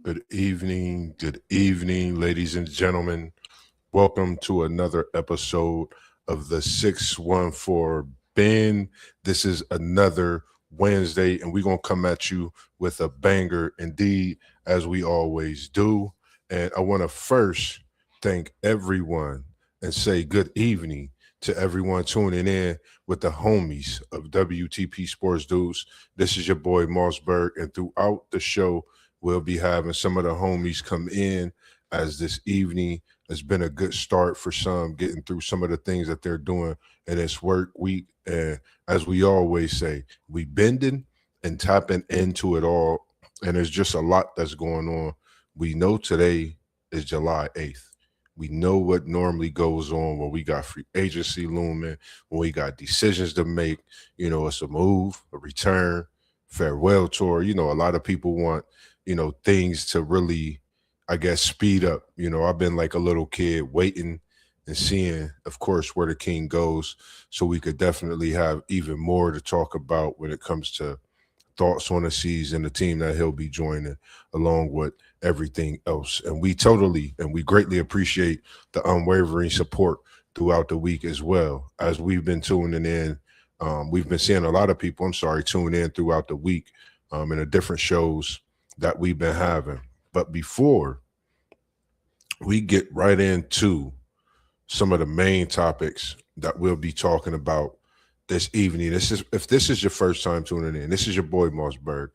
Good evening, ladies and gentlemen. Welcome to another episode of the 614 Ben. This is another Wednesday, and we're going to come at you with a banger indeed, as we always do. And I want to first thank everyone and say good evening to everyone tuning in with the homies of WTP Sports Dudes. This is your boy Mossberg, and throughout the show, we'll be having some of the homies come in as this evening has been a good start for some, getting through some of the things that they're doing in this work week. And as we always say, we bending and tapping into it all. And there's just a lot that's going on. We know today is July 8th. We know what normally goes on when we got free agency looming, when we got decisions to make. It's a move, a return, farewell tour. A lot of people want, things to really, I guess, speed up. I've been like a little kid waiting and seeing, of course, where the king goes, so we could definitely have even more to talk about when it comes to thoughts on the season, the team that he'll be joining, along with everything else. And we greatly appreciate the unwavering support throughout the week as well. As we've been tuning in, we've been seeing a lot of people, tune in throughout the week in the different shows that we've been having. But before we get right into some of the main topics that we'll be talking about this evening. If this is your first time tuning in, this is your boy Mossberg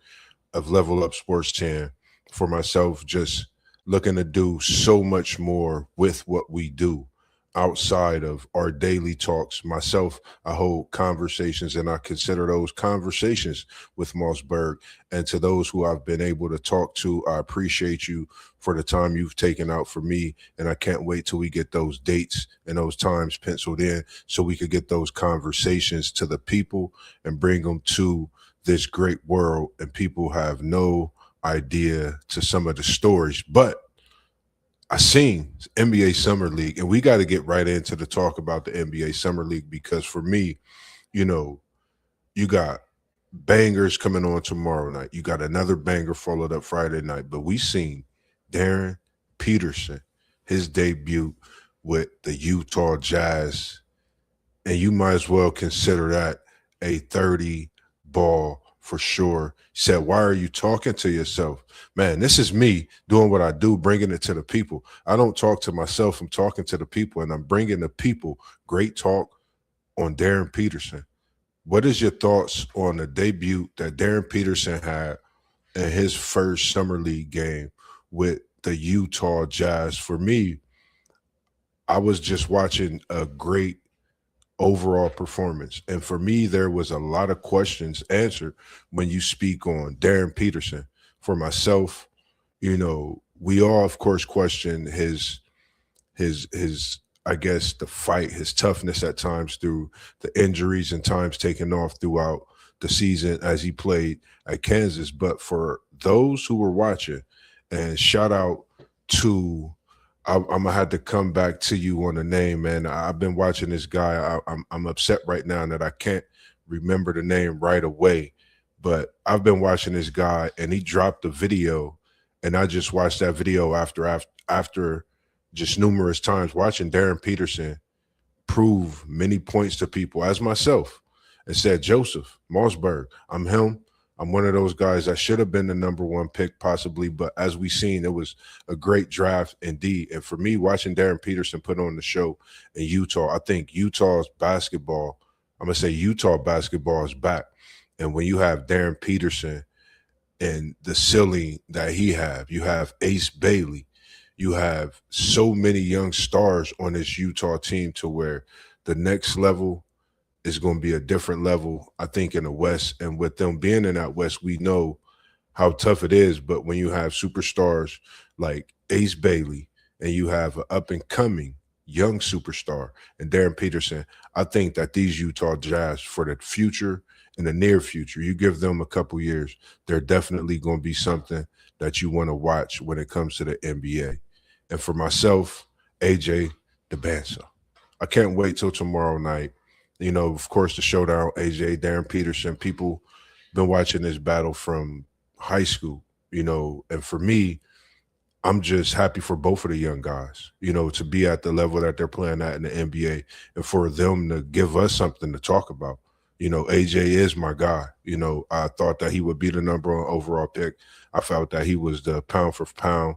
of Level Up Sports 10. For myself, just looking to do so much more with what we do outside of our daily talks. Myself, I hold conversations and I consider those conversations with Mossberg. And to those who I've been able to talk to, I appreciate you for the time you've taken out for me. And I can't wait till we get those dates and those times penciled in so we could get those conversations to the people and bring them to this great world. And people have no idea to some of the stories. But I seen NBA Summer League, and we got to get right into the talk about the NBA Summer League because for me, you know, you got bangers coming on tomorrow night. You got another banger followed up Friday night. But we seen Darren Peterson, his debut with the Utah Jazz, and you might as well consider that a 30 ball for sure. Said, why are you talking to yourself? Man, this is me doing what I do, bringing it to the people. I don't talk to myself. I'm talking to the people, and I'm bringing the people great talk on Darren Peterson. What is your thoughts on the debut that Darren Peterson had in his first summer league game with the Utah Jazz? For me, I was just watching a great overall performance. And for me, there was a lot of questions answered when you speak on Darren Peterson. For myself, we all of course question his I guess the fight, his toughness at times through the injuries and times taken off throughout the season as he played at Kansas. But for those who were watching, and shout out to I'm gonna have to come back to you on the name, man. I've been watching this guy. I'm upset right now that I can't remember the name right away, but I've been watching this guy, and he dropped a video, and I just watched that video after just numerous times watching Darren Peterson prove many points to people as myself, and said, Joseph Mossberg, I'm him. I'm one of those guys that should have been the number one pick possibly, but as we seen, it was a great draft indeed. And for me, watching Darren Peterson put on the show in Utah, I think Utah basketball is back. And when you have Darren Peterson and the ceiling that you have Ace Bailey, you have so many young stars on this Utah team to where the next level is going to be a different level, I think, in the West. And with them being in that West, we know how tough it is. But when you have superstars like Ace Bailey and you have an up-and-coming young superstar and Darren Peterson, I think that these Utah Jazz, for the future, in the near future, you give them a couple years, they're definitely going to be something that you want to watch when it comes to the NBA. And for myself, AJ DeBansa, I can't wait till tomorrow night. Of course, the showdown, AJ, Darren Peterson, people been watching this battle from high school, and for me, I'm just happy for both of the young guys, to be at the level that they're playing at in the NBA and for them to give us something to talk about. AJ is my guy. I thought that he would be the number one overall pick. I felt that he was the pound for pound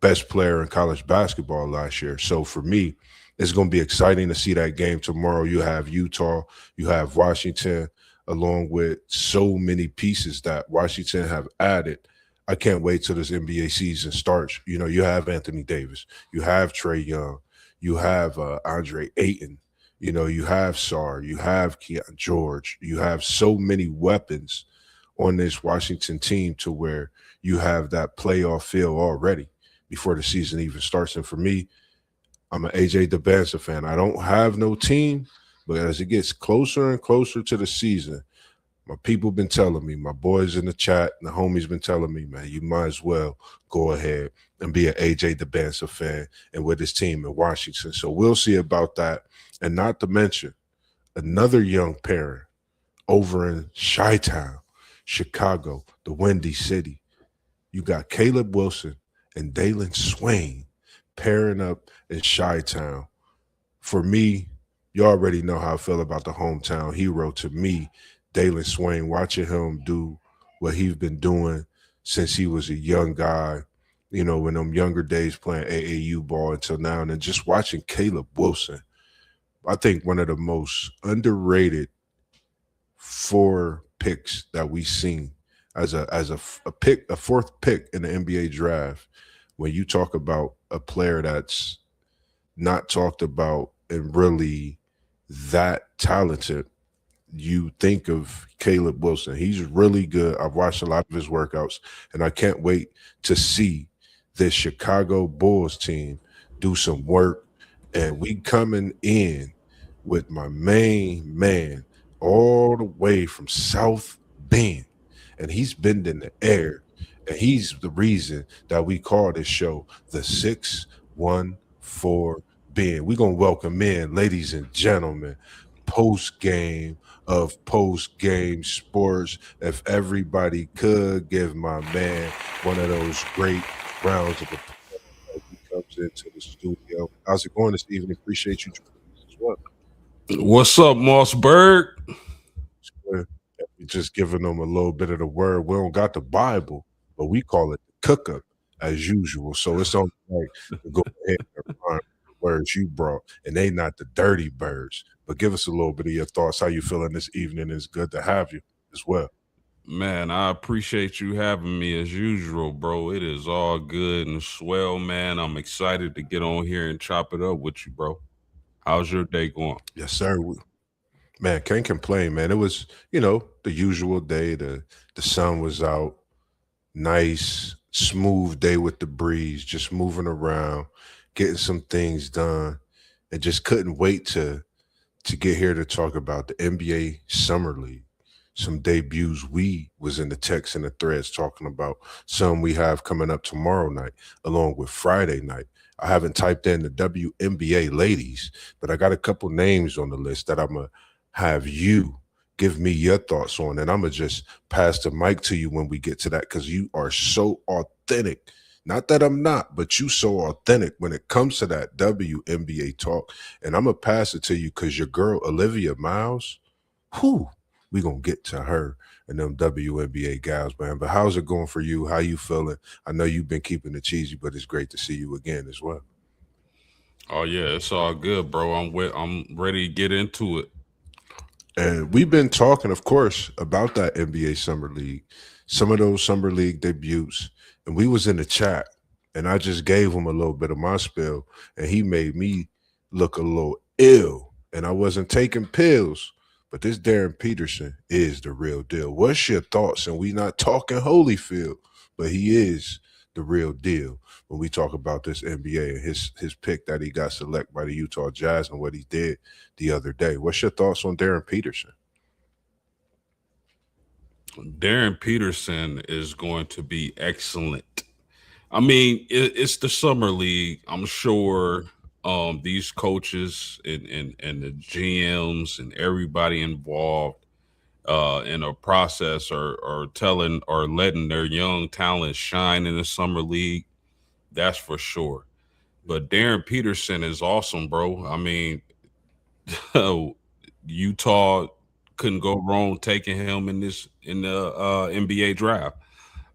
best player in college basketball last year. So for me, it's going to be exciting to see that game tomorrow. You have Utah, you have Washington, along with so many pieces that Washington have added. I can't wait till this NBA season starts. You have Anthony Davis, you have Trey Young, you have Andre Ayton, you have Sar, you have Keon George, you have so many weapons on this Washington team to where you have that playoff feel already before the season even starts. And for me, I'm an AJ DeBanza fan. I don't have no team, but as it gets closer and closer to the season, my people been telling me, my boys in the chat, and the homies been telling me, man, you might as well go ahead and be an AJ DeBanza fan and with his team in Washington. So we'll see about that. And not to mention another young parent over in Chi-Town, Chicago, the Windy City. You got Caleb Wilson and Dalen Swain pairing up in Chi-Town. For me, you already know how I feel about the hometown hero. To me, Dalen Swain, watching him do what he's been doing since he was a young guy, in them younger days playing AAU ball until now, and then just watching Caleb Wilson. I think one of the most underrated four picks that we've seen as a fourth pick in the NBA draft. When you talk about a player that's not talked about and really that talented, you think of Caleb Wilson. He's really good. I've watched a lot of his workouts, and I can't wait to see this Chicago Bulls team do some work. And we coming in with my main man all the way from South Bend, and he's bending the air, and he's the reason that we call this show the 614 Bend. We're gonna welcome in, ladies and gentlemen, post game of post game sports. If everybody could give my man one of those great rounds of applause as he comes into the studio. How's it going this evening? Appreciate you joining us as well. What's up, Mossberg? We're just giving them a little bit of the word. We don't got the Bible, but we call it the cook up as usual. So it's only right to go ahead and rhyme the words you brought, and they not the dirty birds. But give us a little bit of your thoughts. How you feeling this evening? It's good to have you as well. Man, I appreciate you having me as usual, bro. It is all good and swell, man. I'm excited to get on here and chop it up with you, bro. How's your day going? Yes, sir. Man, can't complain, man. It was, the usual day. The sun was out, nice, smooth day with the breeze, just moving around, getting some things done, and just couldn't wait to get here to talk about the NBA Summer League. Some debuts we was in the text and the threads talking about. Some we have coming up tomorrow night, along with Friday night. I haven't typed in the WNBA ladies, but I got a couple names on the list that I'm gonna have you give me your thoughts on, and I'm gonna just pass the mic to you when we get to that because you are so authentic. Not that I'm not, but you so authentic when it comes to that WNBA talk. And I'm gonna pass it to you because your girl Olivia Miles, who we gonna get to her and them WNBA gals, man. But how's it going for you? How you feeling? I know you've been keeping it cheesy, but it's great to see you again as well. Oh yeah, it's all good, bro. I'm ready to get into it. And we've been talking, of course, about that NBA Summer League, some of those Summer League debuts. And we was in the chat, and I just gave him a little bit of my spill, and he made me look a little ill. And I wasn't taking pills, but this Darren Peterson is the real deal. What's your thoughts? And we not talking Holyfield, but he is the real deal when we talk about this NBA and his pick that he got selected by the Utah Jazz and what he did the other day. What's your thoughts on Darren Peterson? Darren Peterson is going to be excellent. I mean, it's the summer league. I'm sure these coaches and the GMs and everybody involved in a process are telling or letting their young talent shine in the summer league. That's for sure. But Darren Peterson is awesome, bro. I mean, Utah couldn't go wrong taking him in the NBA draft.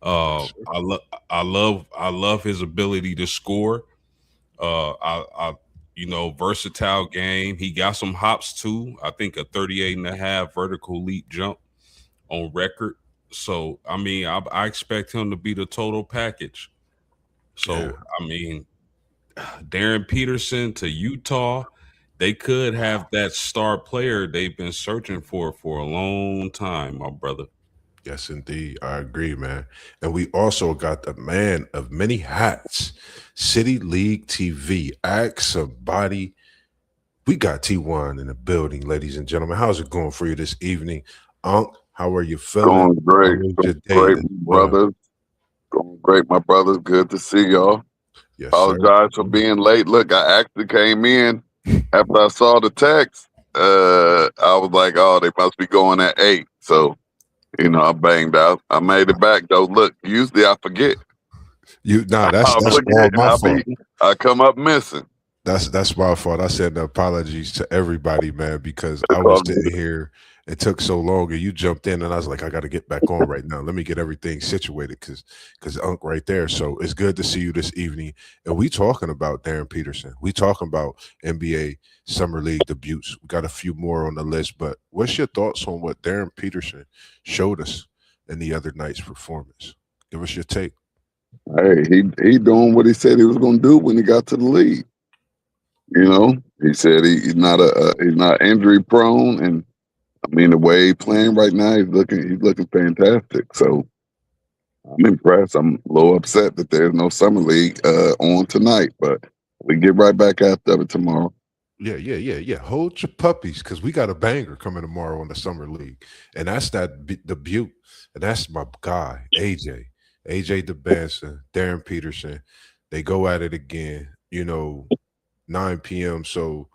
Yes, sir. I love his ability to score. I versatile game. He got some hops too. I think a 38 and a half vertical leap jump on record. So I mean, I expect him to be the total package. Yeah. So I mean, Darren Peterson to Utah, they could have that star player they've been searching for a long time, my brother. Yes, indeed. I agree, man. And we also got the man of many hats, City League TV. Ask somebody. We got T1 in the building, ladies and gentlemen. How's it going for you this evening? Unc, how are you feeling? Going How great. was your Going day great, this morning? brothers. Going great, my brothers. Good to see y'all. Yes, sir. Apologize for being late. Look, I actually came in after I saw the text. I was like, oh, they must be going at 8. So, I banged out. I made it back though. Look, usually I forget. That's I all forget and my fault. I come up missing. That's my fault. I send apologies to everybody, man, because I It's was all sitting good. here. It took so long, and you jumped in, and I was like, I got to get back on right now. Let me get everything situated, because Unc right there. So it's good to see you this evening, and we talking about Darren Peterson. We talking about NBA Summer League debuts. We got a few more on the list, but what's your thoughts on what Darren Peterson showed us in the other night's performance? Give us your take. Hey, he doing what he said he was gonna do when he got to the league. He said he's not injury prone, and I mean, the way he's playing right now, he's looking fantastic. So I'm impressed. I'm a little upset that there's no summer league on tonight, but we get right back after it tomorrow. Yeah. Hold your puppies, because we got a banger coming tomorrow on the summer league, and that's debut, and that's my guy AJ DeBanson, Darren Peterson. They go at it again. 9 p.m. So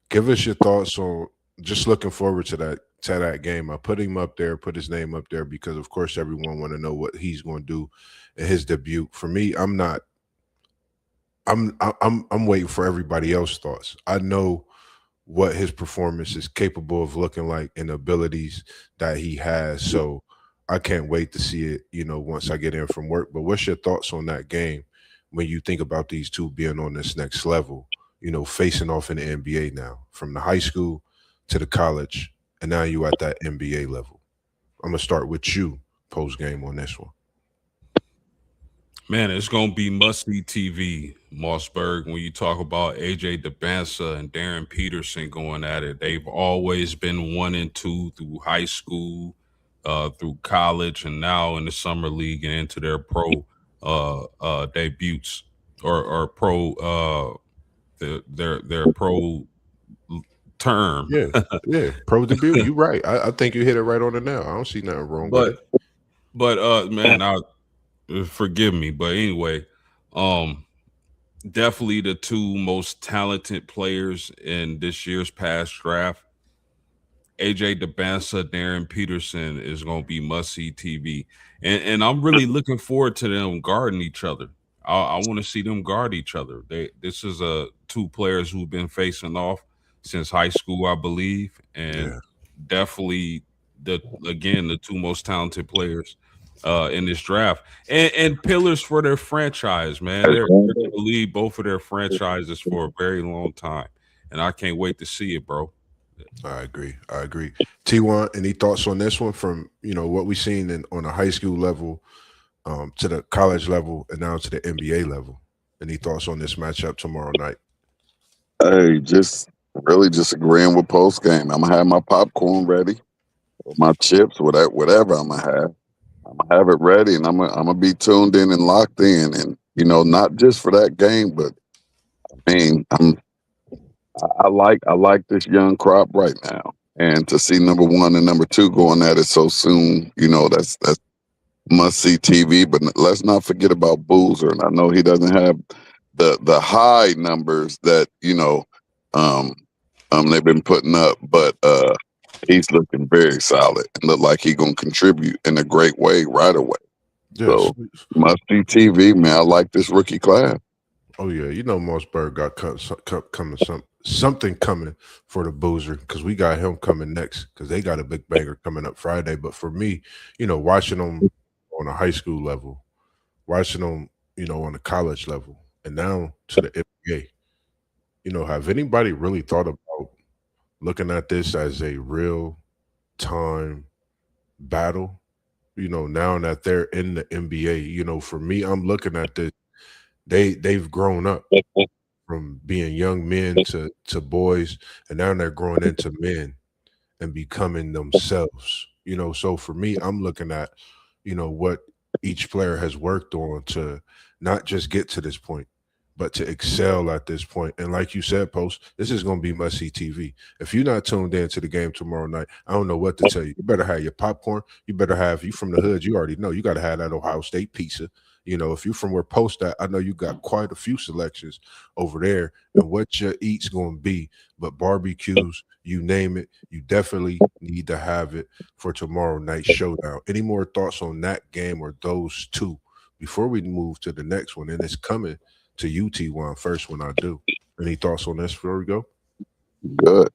give us your thoughts on. Just looking forward to that game. I put him up there, put his name up there because of course everyone want to know what he's going to do in his debut. For me, I'm not. I'm waiting for everybody else's thoughts. I know what his performance is capable of looking like and the abilities that he has. So I can't wait to see it, once I get in from work. But what's your thoughts on that game when you think about these two being on this next level, facing off in the NBA now, from the high school to the college, and now you at that NBA level? I'm gonna start with you post game on this one. Man, it's gonna be must see TV, Mossberg. When you talk about AJ DeBansa and Darren Peterson going at it, they've always been 1 and 2 through high school, through college, and now in the summer league and into their pro debuts or pro their pro term. Yeah, yeah. Pro debut. You right. I think you hit it right on the nail. I don't see nothing wrong with it. But man, I forgive me, but anyway, um definitely the two most talented players in this year's past draft. AJ DeBansa, Darren Peterson is going to be must see TV, and I'm really looking forward to them guarding each other. I want to see them guard each other. This is two players who've been facing off since high school, I believe, and Yeah. definitely the two most talented players in this draft, and pillars for their franchise. Man, they're going to lead both of their franchises for a very long time, and I can't wait to see it, bro. I agree. I agree. T1, any thoughts on this one from what we've seen on a high school level, to the college level, and now to the NBA level? Any thoughts on this matchup tomorrow night? Hey, just really just agreeing with post game. I'm gonna have my popcorn ready, my chips, whatever I'm gonna have. I'm gonna have it ready, and I'm gonna be tuned in and locked in, and not just for that game, but I mean, I like this young crop right now, and to see number one and number two going at it so soon, that's must see TV. But let's not forget about Boozer, and I know he doesn't have the high numbers that um they've been putting up, but he's looking very solid and look like he's gonna contribute in a great way right away. Yes. So must see TV, man. I like this rookie class. Oh yeah, you know Mossberg got coming something coming for the Boozer because we got him coming next because they got a big banger coming up Friday. But for me, watching them on a high school level, watching them, on a college level, and now to the NBA. Have anybody really thought about looking at this as a real time battle? Now that they're in the NBA, for me, I'm looking at this. They've grown up from being young men to boys, and now they're growing into men and becoming themselves. So for me, I'm looking at, what each player has worked on to not just get to this point, but to excel at this point. And like you said, Post, this is going to be must see TV. If you're not tuned in to the game tomorrow night, I don't know what to tell you. You better have your popcorn. You better have, you from the hood, you already know, you got to have that Ohio State pizza. If you're from where Post at, I know you got quite a few selections over there and what your eat's going to be. But barbecues, you name it, you definitely need to have it for tomorrow night's showdown. Any more thoughts on that game or those two before we move to the next one? And it's coming to UT1 first when I do. Any thoughts on this before we go? Good.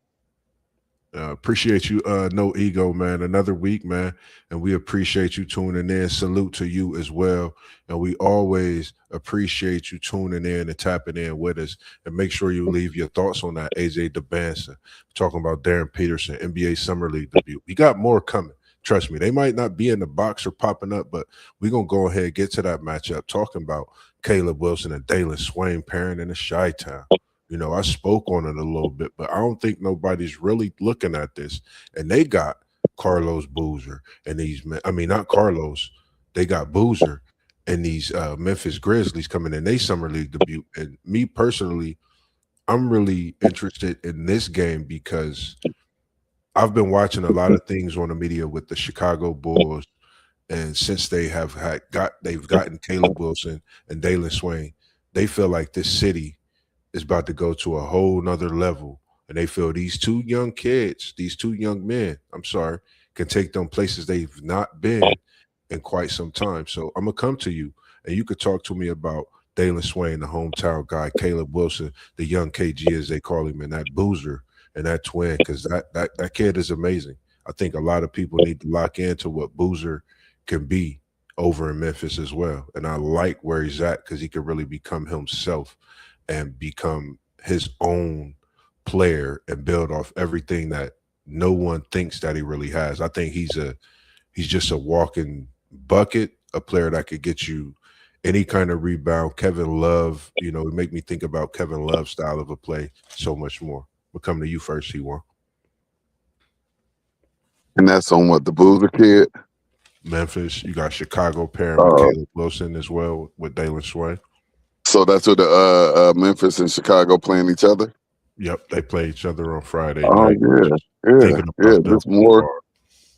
Appreciate you. No ego, man. Another week, man. And we appreciate you tuning in. Salute to you as well. And we always appreciate you tuning in and tapping in with us. And make sure you leave your thoughts on that AJ DeBansa. Talking about Darren Peterson, NBA Summer League debut. We got more coming. Trust me, they might not be in the box or popping up, but we're going to go ahead and get to that matchup. Talking about Caleb Wilson and Dalen Swain pairing in the Chi-Town. I spoke on it a little bit, but I don't think nobody's really looking at this. And they got Carlos Boozer and these men. I mean, not Carlos. They got Boozer and these Memphis Grizzlies coming in. They summer league debut. And me personally, I'm really interested in this game because I've been watching a lot of things on the media with the Chicago Bulls. And since they've gotten Caleb Wilson and Dalen Swain, they feel like this city is about to go to a whole nother level. And they feel these two young kids, these two young men, I'm sorry, can take them places they've not been in quite some time. So I'm going to come to you and you could talk to me about Dalen Swain, the hometown guy, Caleb Wilson, the young KG as they call him, and that Boozer and that twin, because that kid is amazing. I think a lot of people need to lock into what Boozer can be over in Memphis as well. And I like where he's at because he can really become himself and become his own player and build off everything that no one thinks that he really has. I think he's just a walking bucket, a player that could get you any kind of rebound. Kevin Love, it make me think about Kevin Love's style of a play so much more. We'll come to you first, C1. And that's on what, the Boozer kid? Memphis. You got Chicago pairing with Caleb Wilson as well with Dalen Swain. So that's what the Memphis and Chicago playing each other? Yep, they play each other on Friday Oh night. yeah.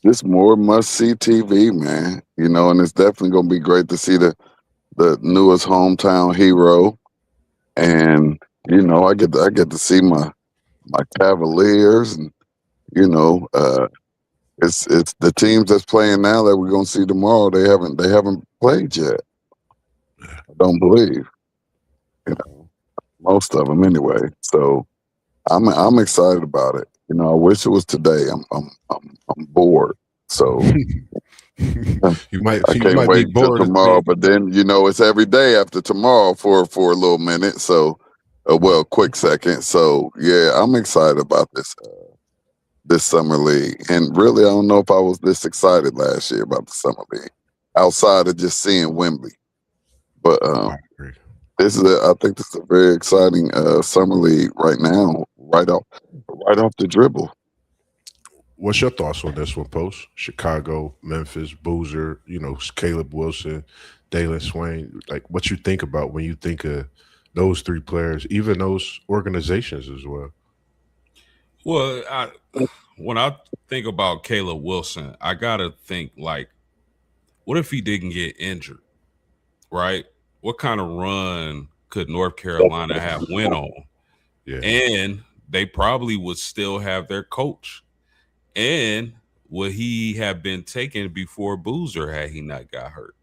This more must see TV, man. And it's definitely gonna be great to see the newest hometown hero. And I get to see my Cavaliers, and it's the teams that's playing now that we're gonna see tomorrow. They haven't played yet. I don't believe. Most of them anyway. So I'm excited about it. I wish it was today. I'm bored. So you might wait be bored till tomorrow. But then it's every day after tomorrow for a little minute. So quick second. So yeah, I'm excited about this summer league. And really, I don't know if I was this excited last year about the summer league, outside of just seeing Wembley. But I think this is a very exciting summer league right now, right off the dribble. What's your thoughts on this one, Post? Chicago, Memphis, Boozer, Caleb Wilson, Dalen Swain. Like, what you think about when you think of those three players, even those organizations as well? Well, when I think about Caleb Wilson, I gotta think like, what if he didn't get injured, right? What kind of run could North Carolina have went on? Yeah. And they probably would still have their coach. And would he have been taken before Boozer had he not got hurt?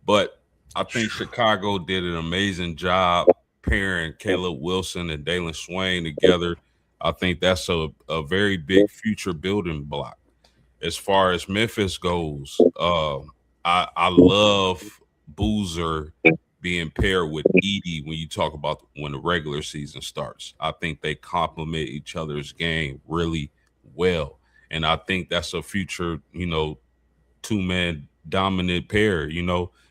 But I think Chicago did an amazing job pairing Caleb Wilson and Dalen Swain together, I think that's a very big future building block. As far as Memphis goes, I love Boozer being paired with Edie when you talk about when the regular season starts. I think they complement each other's game really well. And I think that's a future, two-man dominant pair,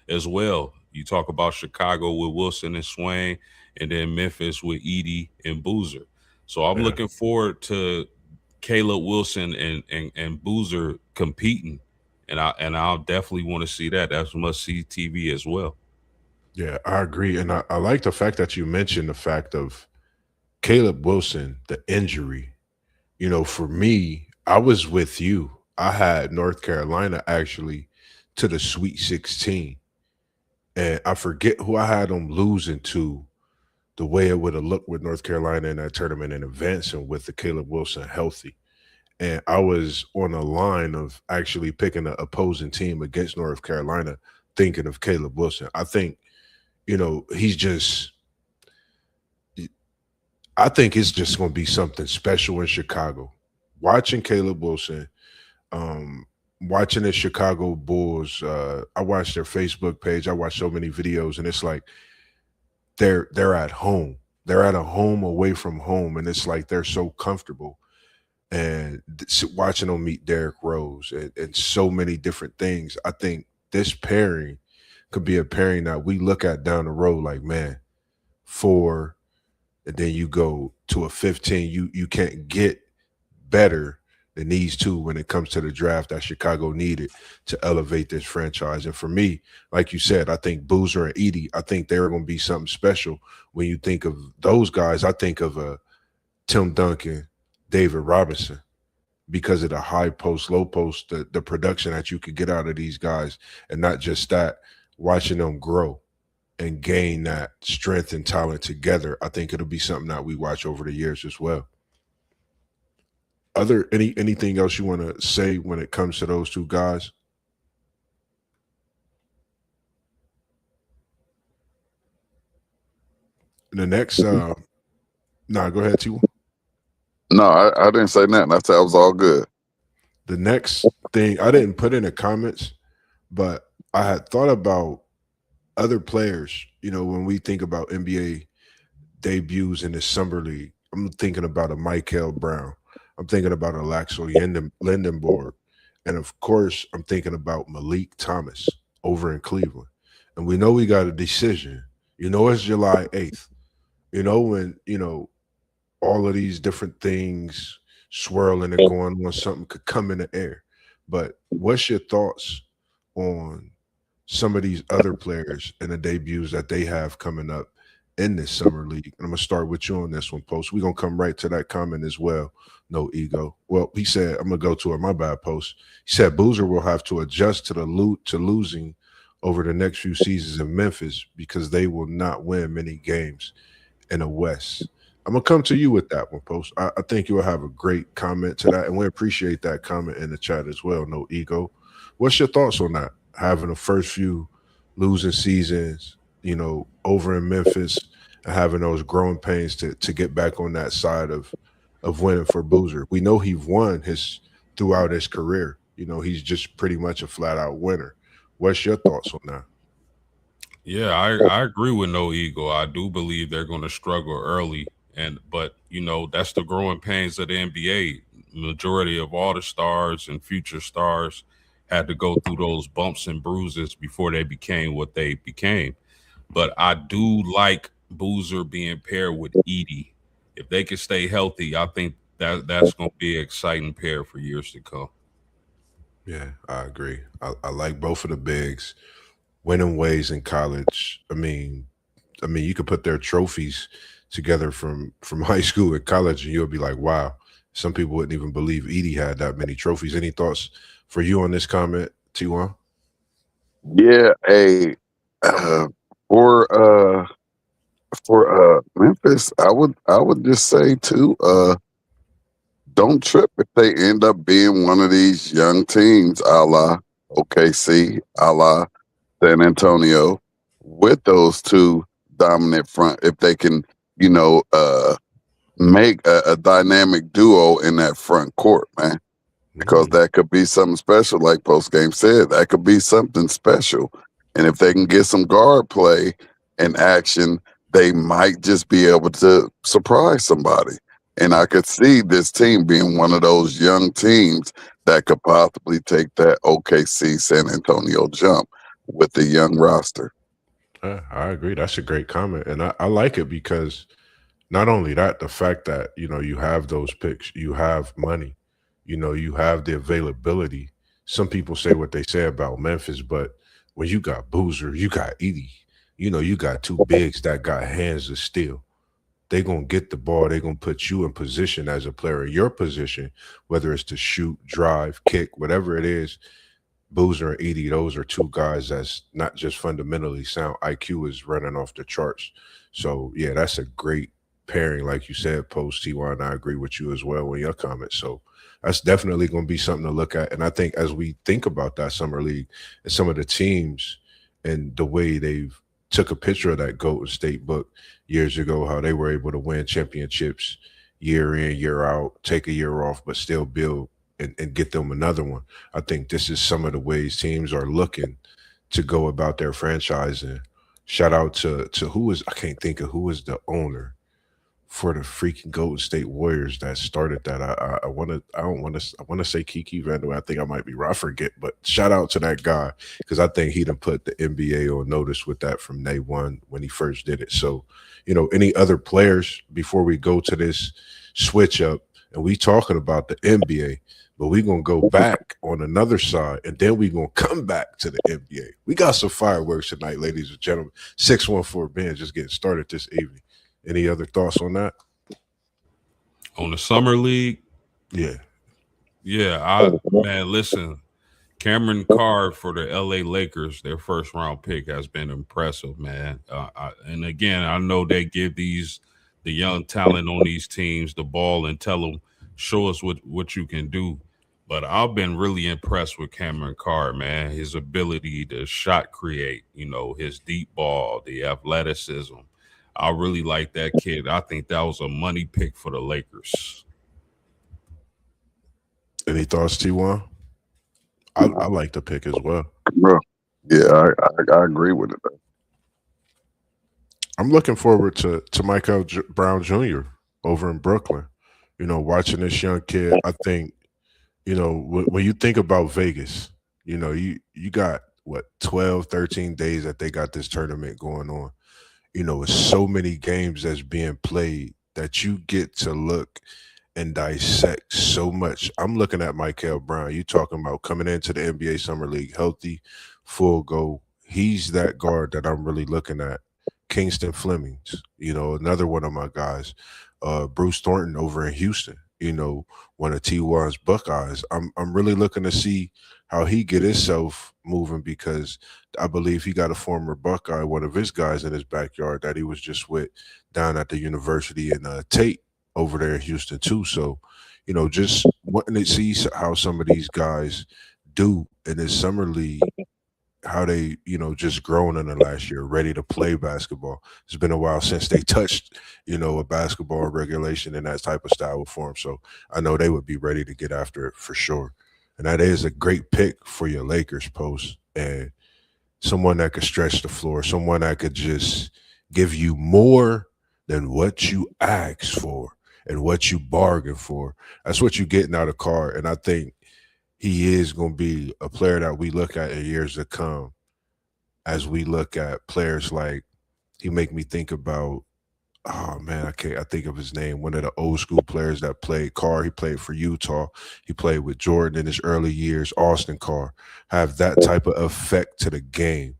as well. You talk about Chicago with Wilson and Swain, and then Memphis with Edie and Boozer. So I'm Yeah. looking forward to Caleb Wilson and Boozer competing, and I'll definitely want to see that. That's must see TV as well. Yeah, I agree. And I like the fact that you mentioned the fact of Caleb Wilson, the injury. For me, I was with you. I had North Carolina actually to the Sweet 16. And I forget who I had them losing to, the way it would have looked with North Carolina in that tournament and advancing with the Caleb Wilson healthy. And I was on a line of actually picking an opposing team against North Carolina, thinking of Caleb Wilson. I think, he's just, I think it's just going to be something special in Chicago. Watching Caleb Wilson, um, watching the Chicago Bulls, I watched their Facebook page. I watched so many videos, and it's like they're at home. They're at a home away from home, and it's like they're so comfortable. And watching them meet Derrick Rose and so many different things, I think this pairing could be a pairing that we look at down the road like, man, four, and then you go to a 15. You can't get better than these two when it comes to the draft that Chicago needed to elevate this franchise. And for me, like you said, I think Boozer and Edie, I think they're going to be something special. When you think of those guys, I think of Tim Duncan, David Robinson, because of the high post, low post, the production that you could get out of these guys. And not just that, watching them grow and gain that strength and talent together, I think it'll be something that we watch over the years as well. Anything else you want to say when it comes to those two guys? The next, go ahead, T. No, I didn't say nothing. I said it was all good. The next thing I didn't put in the comments, but I had thought about other players. When we think about NBA debuts in the summer league, I'm thinking about a Michael Brown. I'm thinking about Alaxo Lindenborg. And of course, I'm thinking about Malik Thomas over in Cleveland. And we know we got a decision. It's July 8th. When, all of these different things swirling and going on, something could come in the air. But what's your thoughts on some of these other players and the debuts that they have coming up in this summer league? And I'm going to start with you on this one, Post. We're going to come right to that comment as well. No ego. Well, he said, I'm going to go to it. My bad, Post. He said Boozer will have to adjust to losing over the next few seasons in Memphis because they will not win many games in the West. I'm going to come to you with that one, Post. I think you'll have a great comment to that, and we appreciate that comment in the chat as well. No ego. What's your thoughts on that? Having the first few losing seasons, over in Memphis, and having those growing pains to get back on that side of winning for Boozer. We know he won throughout his career. He's just pretty much a flat out winner. What's your thoughts on that? Yeah, I agree with no ego. I do believe they're going to struggle early, but that's the growing pains of the NBA. Majority of all the stars and future stars had to go through those bumps and bruises before they became what they became. But I do like Boozer being paired with Edie. If they can stay healthy, I think that's going to be an exciting pair for years to come. Yeah, I agree. I like both of the bigs. Winning ways in college. I mean, you could put their trophies together from high school and college, and you'll be like, wow. Some people wouldn't even believe Edie had that many trophies. Any thoughts for you on this comment, T1? Yeah, for Memphis, I would just say too, don't trip if they end up being one of these young teams, a la OKC, a la San Antonio, with those two dominant front, if they can, you know, make a dynamic duo in that front court, man. Because that could be something special, like post game said. That could be something special. And if they can get some guard play and action, they might just be able to surprise somebody. And I could see this team being one of those young teams that could possibly take that OKC San Antonio jump with the young roster. I agree. That's a great comment. And I like it because not only that, the fact that, you know, you have those picks, you have money, you know, you have the availability. Some people say what they say about Memphis, but when you got Boozer, you got Edie, you know, you got two bigs that got hands of steel. They're going to get the ball. They're going to put you in position as a player in your position, whether it's to shoot, drive, kick, whatever it is. Boozer and Edie, those are two guys that's not just fundamentally sound. IQ is running off the charts. So, yeah, that's a great pairing. Like you said, Post T1, and I agree with you as well in your comments. So, that's definitely going to be something to look at. And I think as we think about that Summer League and some of the teams and the way they've took a picture of that Golden State book years ago, how they were able to win championships year in, year out, take a year off, but still build and get them another one. I think this is some of the ways teams are looking to go about their franchise. And shout out to who is, I can't think of who is the owner for the freaking Golden State Warriors that started that. I want to say Kiki Vandal. I think I might be right. I forget, but shout out to that guy because I think he done put the NBA on notice with that from day one when he first did it. So, you know, any other players before we go to this switch up and we talking about the NBA, but we gonna go back on another side and then we gonna come back to the NBA. We got some fireworks tonight, ladies and gentlemen. 614 Ben just getting started this evening. Any other thoughts on that? On the Summer League? Yeah. Yeah, man, listen, Cameron Carr for the LA Lakers, their first round pick, has been impressive, man. And again, I know they give the young talent on these teams the ball and tell them, show us what you can do. But I've been really impressed with Cameron Carr, man. His ability to shot create, you know, his deep ball, the athleticism. I really like that kid. I think that was a money pick for the Lakers. Any thoughts, T1? I like the pick as well. Bro, yeah, I agree with it. I'm looking forward to Michael Brown Jr. over in Brooklyn. You know, watching this young kid, I think, you know, when you think about Vegas, you know, you got, what, 12, 13 days that they got this tournament going on. You know, it's so many games that's being played that you get to look and dissect so much. I'm looking at Michael Brown. You talking about coming into the NBA Summer League healthy, full go. He's that guard that I'm really looking at. Kingston Flemings, you know, another one of my guys. Bruce Thornton over in Houston, you know, one of T1's Buckeyes. I'm really looking to see how he get himself moving because I believe he got a former Buckeye, one of his guys in his backyard that he was just with down at the university in Tate over there in Houston too. So, you know, just wanting to see how some of these guys do in this summer league, how they, you know, just grown in the last year, ready to play basketball. It's been a while since they touched, you know, a basketball regulation in that type of style of form. So I know they would be ready to get after it for sure. And that is a great pick for your Lakers, Post. And someone that could stretch the floor, someone that could just give you more than what you asked for and what you bargained for. That's what you're getting out of Carr. And I think he is going to be a player that we look at in years to come as we look at players like, he make me think about, oh man, I think of his name, one of the old school players that played Carr. He played for Utah. He played with Jordan in his early years, Austin Carr. Have that type of effect to the game,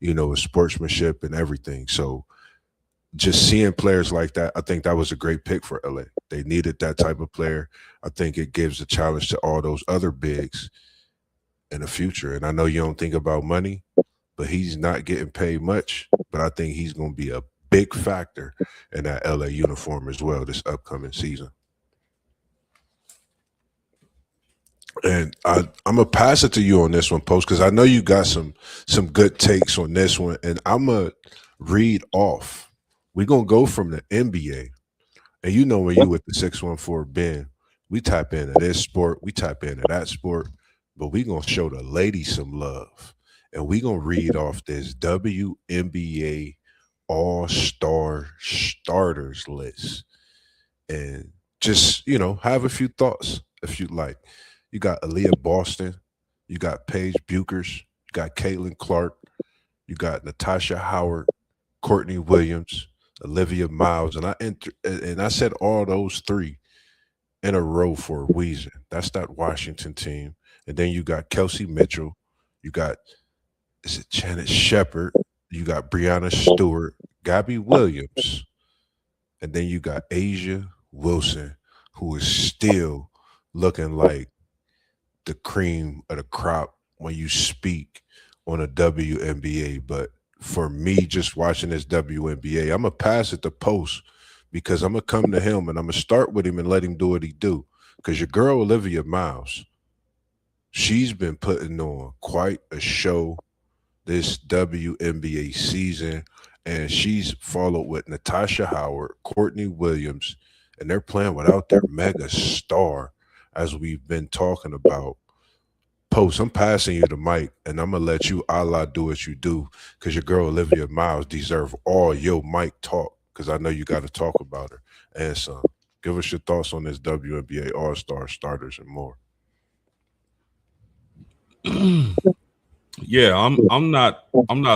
you know, with sportsmanship and everything. So just seeing players like that, I think that was a great pick for LA. They needed that type of player. I think it gives a challenge to all those other bigs in the future. And I know you don't think about money, but he's not getting paid much. But I think he's going to be a big factor in that LA uniform as well this upcoming season. And I'm gonna pass it to you on this one, Post, because I know you got some good takes on this one, and I'm gonna read off. We're gonna go from the NBA, and you know when you with the 614 Ben, we tap into this sport, we tap into that sport, but we gonna show the ladies some love, and we gonna read off this WNBA All Star starters list, and just have a few thoughts if you'd like. You got Aaliyah Boston, you got Paige Buchers, you got Caitlin Clark, you got Natasha Howard, Courtney Williams, Olivia Miles, and I said all those three in a row for a reason. That's that Washington team, and then you got Kelsey Mitchell, you got is it Janet Shepard, you got Brianna Stewart, Gabby Williams, and then you got Asia Wilson, who is still looking like the cream of the crop when you speak on a WNBA. But for me, just watching this WNBA, I'm gonna pass it to Post because I'm gonna come to him and I'm gonna start with him and let him do what he do. Because your girl Olivia Miles, she's been putting on quite a show this WNBA season, and she's followed with Natasha Howard, Courtney Williams, and they're playing without their mega star, as we've been talking about. Post, I'm passing you the mic, and I'm gonna let you Allah do what you do, because your girl Olivia Miles deserve all your mic talk, because I know you got to talk about her and some. Give us your thoughts on this WNBA All Star starters and more. Yeah, I'm not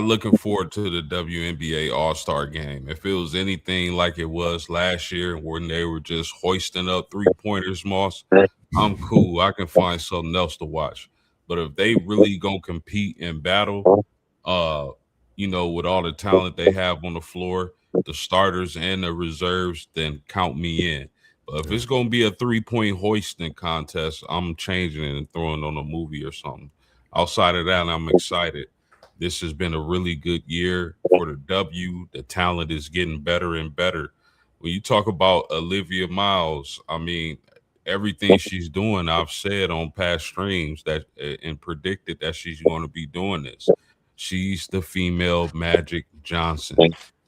looking forward to the WNBA All Star game. If it was anything like it was last year, when they were just hoisting up 3 pointers, Moss, I'm cool. I can find something else to watch. But if they really gonna compete and battle, uh, with all the talent they have on the floor, the starters and the reserves, then count me in. But if Yeah, it's gonna be a 3 point hoisting contest, I'm changing it and throwing on a movie or something. Outside of that, I'm excited. This has been a really good year for the W. The talent is getting better and better. When you talk about Olivia Miles, I mean, everything she's doing, I've said on past streams that and predicted that she's going to be doing this. She's the female Magic Johnson,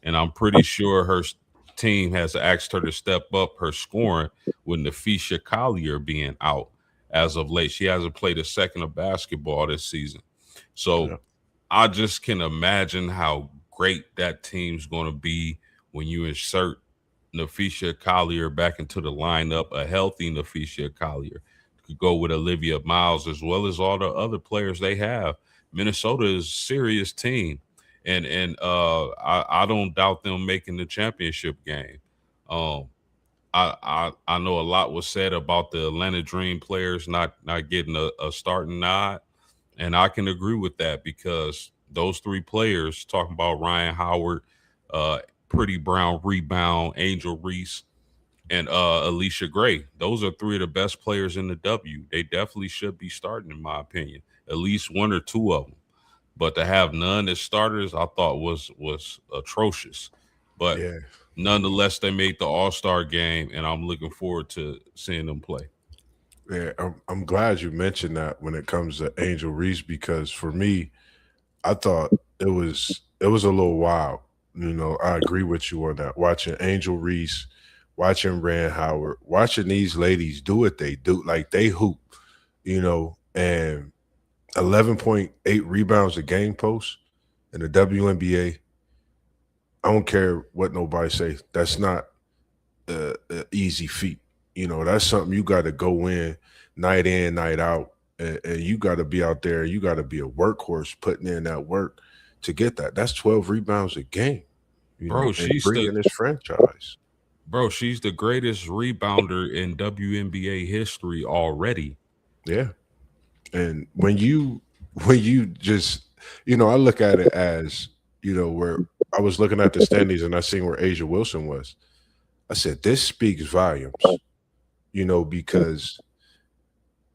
and I'm pretty sure her team has asked her to step up her scoring with Nafisha Collier being out as of late. She hasn't played a second of basketball this season. So yeah, I just can imagine how great that team's going to be when you insert Nafisha Collier back into the lineup, a healthy Nafisha Collier. Could go with Olivia Miles as well as all the other players they have. Minnesota is a serious team. And I don't doubt them making the championship game. Um, I know a lot was said about the Atlanta Dream players not getting a starting nod, and I can agree with that because those three players, talking about Ryan Howard, uh, Pretty Brown rebound, Angel Reese, and Alicia Gray, those are three of the best players in the W. They definitely should be starting, in my opinion, at least one or two of them. But to have none as starters, I thought was atrocious. But yeah. nonetheless, they made the All Star game, and I'm looking forward to seeing them play. Yeah, I'm glad you mentioned that when it comes to Angel Reese, because for me, I thought it was a little wild. I agree with you on that. Watching Angel Reese, watching Rand Howard, watching these ladies do what they do, like they hoop, and 11.8 rebounds a game post in the WNBA. I don't care what nobody say. That's not a easy feat. That's something you got to go in, night out, and you got to be out there. You got to be a workhorse putting in that work to get that. That's 12 rebounds a game, Bro, and she's the bringing this franchise. she's the greatest rebounder in WNBA history already. Yeah. And when you just, I look at it as, where I was looking at the standings and I seen where Asia Wilson was. I said, this speaks volumes, because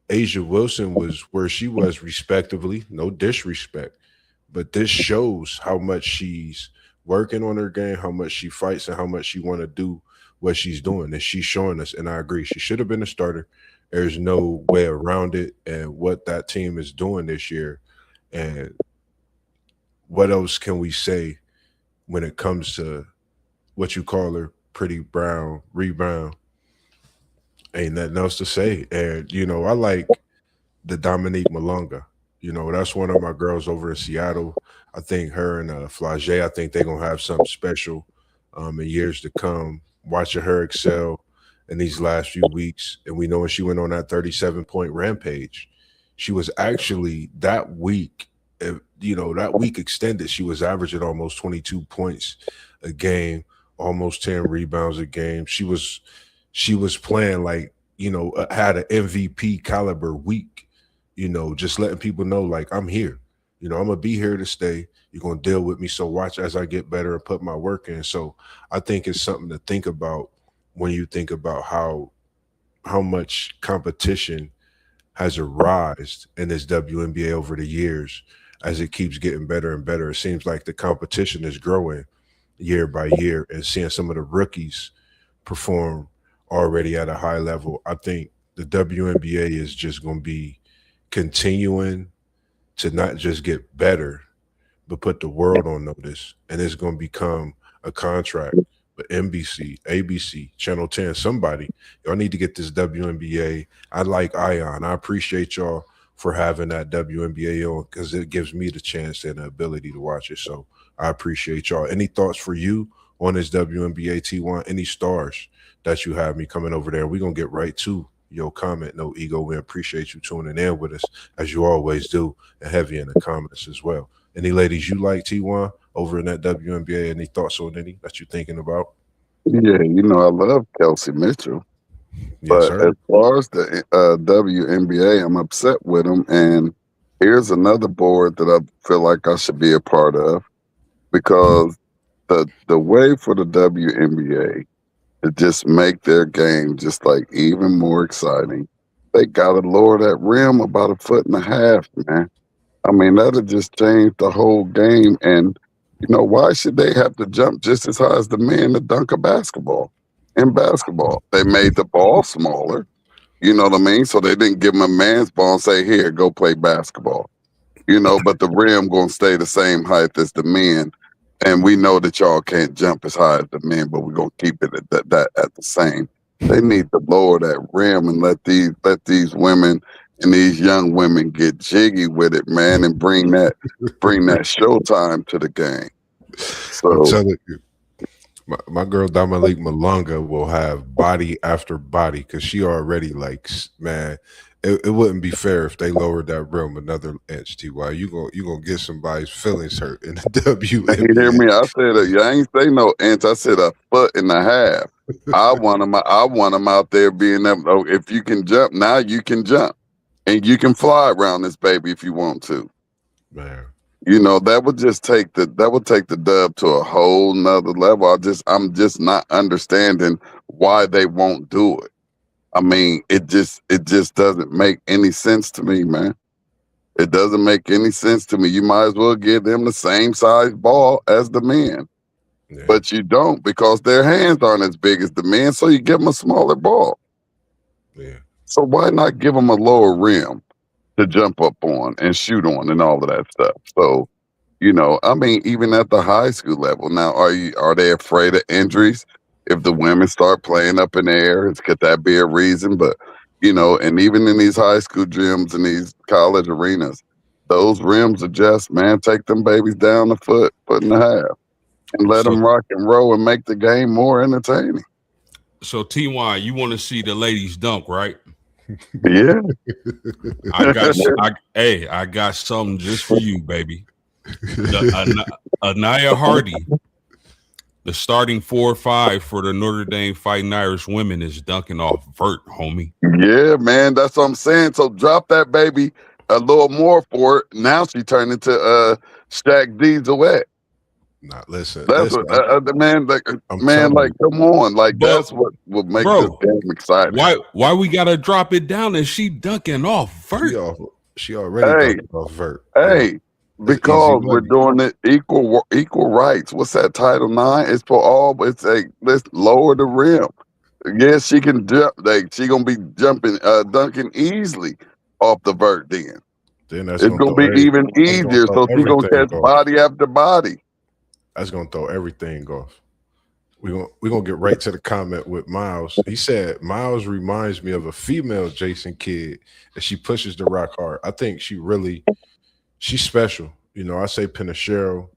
Asia Wilson was where she was respectively, no disrespect, but this shows how much she's working on her game, how much she fights, and how much she want to do what she's doing. And she's showing us, and I agree. She should have been a starter. There's no way around it. And what that team is doing this year, and what else can we say when it comes to what you call her, Pretty Brown, rebound? Ain't nothing else to say. And I like the Dominique Malonga. That's one of my girls over in Seattle. I think her and Flage, I think they're gonna have something special in years to come. Watching her excel in these last few weeks, and we know when she went on that 37-point rampage, she was actually that week. That week extended, she was averaging almost 22 points a game, almost 10 rebounds a game. She was playing like had an MVP caliber week. Just letting people know like I'm here. I'm gonna be here to stay. You're gonna deal with me. So watch as I get better and put my work in. So I think it's something to think about when you think about how much competition has arisen in this WNBA over the years as it keeps getting better and better. It seems like the competition is growing year by year, and seeing some of the rookies perform already at a high level. I think the WNBA is just going to be continuing to not just get better, but put the world on notice. And it's going to become a contract with NBC, ABC, Channel 10, somebody. Y'all need to get this WNBA. I like Ion. I appreciate y'all for having that WNBA on, because it gives me the chance and the ability to watch it. So I appreciate y'all. Any thoughts for you on this WNBA, T1? Any stars that you have me coming over there? We're going to get right to your comment. No ego. We appreciate you tuning in with us, as you always do, and heavy in the comments as well. Any ladies you like, T1, over in that WNBA? Any thoughts on any that you're thinking about? Yeah, I love Kelsey Mitchell. Yes, But sir. as far as the WNBA, I'm upset with them. And here's another board that I feel like I should be a part of, because the way for the WNBA to just make their game just like even more exciting, they got to lower that rim about 1.5 feet, man. I mean, that'll just change the whole game. And, why should they have to jump just as high as the men to dunk a basketball? In basketball, they made the ball smaller. You know what I mean? So they didn't give them a man's ball and say, here, go play basketball. But the rim going to stay the same height as the men. And we know that y'all can't jump as high as the men, but we're going to keep it at that at the same. They need to lower that rim and let these women and these young women get jiggy with it, man, and bring that showtime to the game. I'm So telling you, my girl Dominique Malonga will have body after body, because she already man. It wouldn't be fair if they lowered that rim another inch. Ty, you gonna get somebody's feelings hurt in the you hear WNBA. me? I said I ain't say no inch. I said 1.5 feet. I want them out there being able. Oh, if you can jump, now you can jump, and you can fly around this baby if you want to. Man, That would take the dub to a whole nother level. I'm just not understanding why they won't do it. I mean, it just doesn't make any sense to me, man. It doesn't make any sense to me. You might as well give them the same size ball as the men, yeah. but you don't, because their hands aren't as big as the men, so you give them a smaller ball. Yeah. So why not give them a lower rim to jump up on and shoot on and all of that stuff? So, I mean, even at the high school level now, are they afraid of injuries? If the women start playing up in the air, could that be a reason? But, and even in these high school gyms and these college arenas, those rims adjust, man. Take them babies down 1.5 feet, and let So, them rock and roll and make the game more entertaining. so Ty, you want to see the ladies dunk, right? Yeah. I got something just for you, baby. Anaya Hardy, the starting 4-5 for the Notre Dame Fighting Irish women, is dunking off vert, homie. Yeah, man, that's what I'm saying. So drop that baby a little more for it. Now she turned into Shaq Diesel wet. Nah, listen. That's what man, I'm man, like, come on, like, But, that's what will make bro, this game exciting. Why we gotta drop it down and she dunking off vert? She already Hey, dunked off vert. Hey, That's easy Because we're money. doing it equal rights. What's that Title IX? It's for all. It's like let's lower the rim. Yes, she can jump. Like she gonna be dunking easily off the vert. Then Then that's it's gonna gonna throw be even that's gonna easier. throw So she gonna everything catch off. body after body. That's gonna throw everything off. We're gonna get right to the comment with Miles. He said Miles reminds me of a female Jason Kidd, and she pushes the rock hard. I think she's special. You know, I say Pinachero,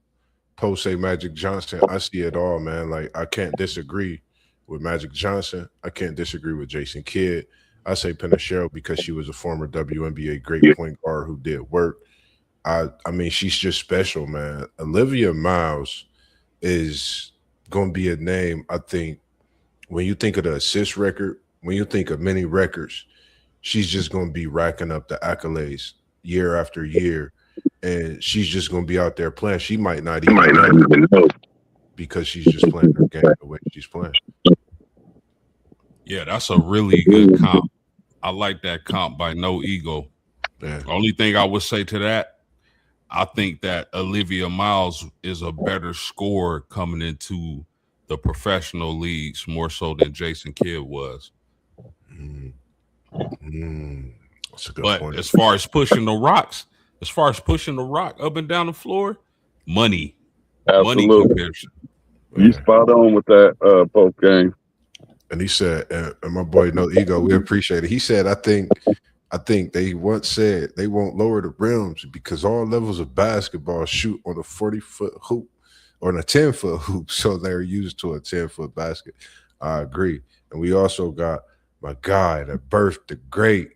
Post say Magic Johnson. I see it all, man. Like I can't disagree with Magic Johnson. I can't disagree with Jason Kidd. I say Pinachero because she was a former WNBA great point guard who did work. I mean, she's just special, man. Olivia Miles is going to be a name. I think when you think of the assist record, when you think of many records, she's just going to be racking up the accolades year after year, and she's just going to be out there playing. She might not even know because she's just playing her game the way she's playing. Yeah, that's a really good comp. I like that comp by No Ego. Yeah. Only thing I would say to that, I think that Olivia Miles is a better scorer coming into the professional leagues more so than Jason Kidd was. Mm. Mm. That's a good But point. as far as pushing the rock up and down the floor, money Absolutely, comparison. you Yeah. spot on with that post game. And he said, and my boy No Ego, we appreciate it. He said, I think they once said they won't lower the rims because all levels of basketball shoot on a 40-foot hoop or on a 10-foot hoop. So they're used to a 10-foot basket. I agree. And we also got my guy that birthed the great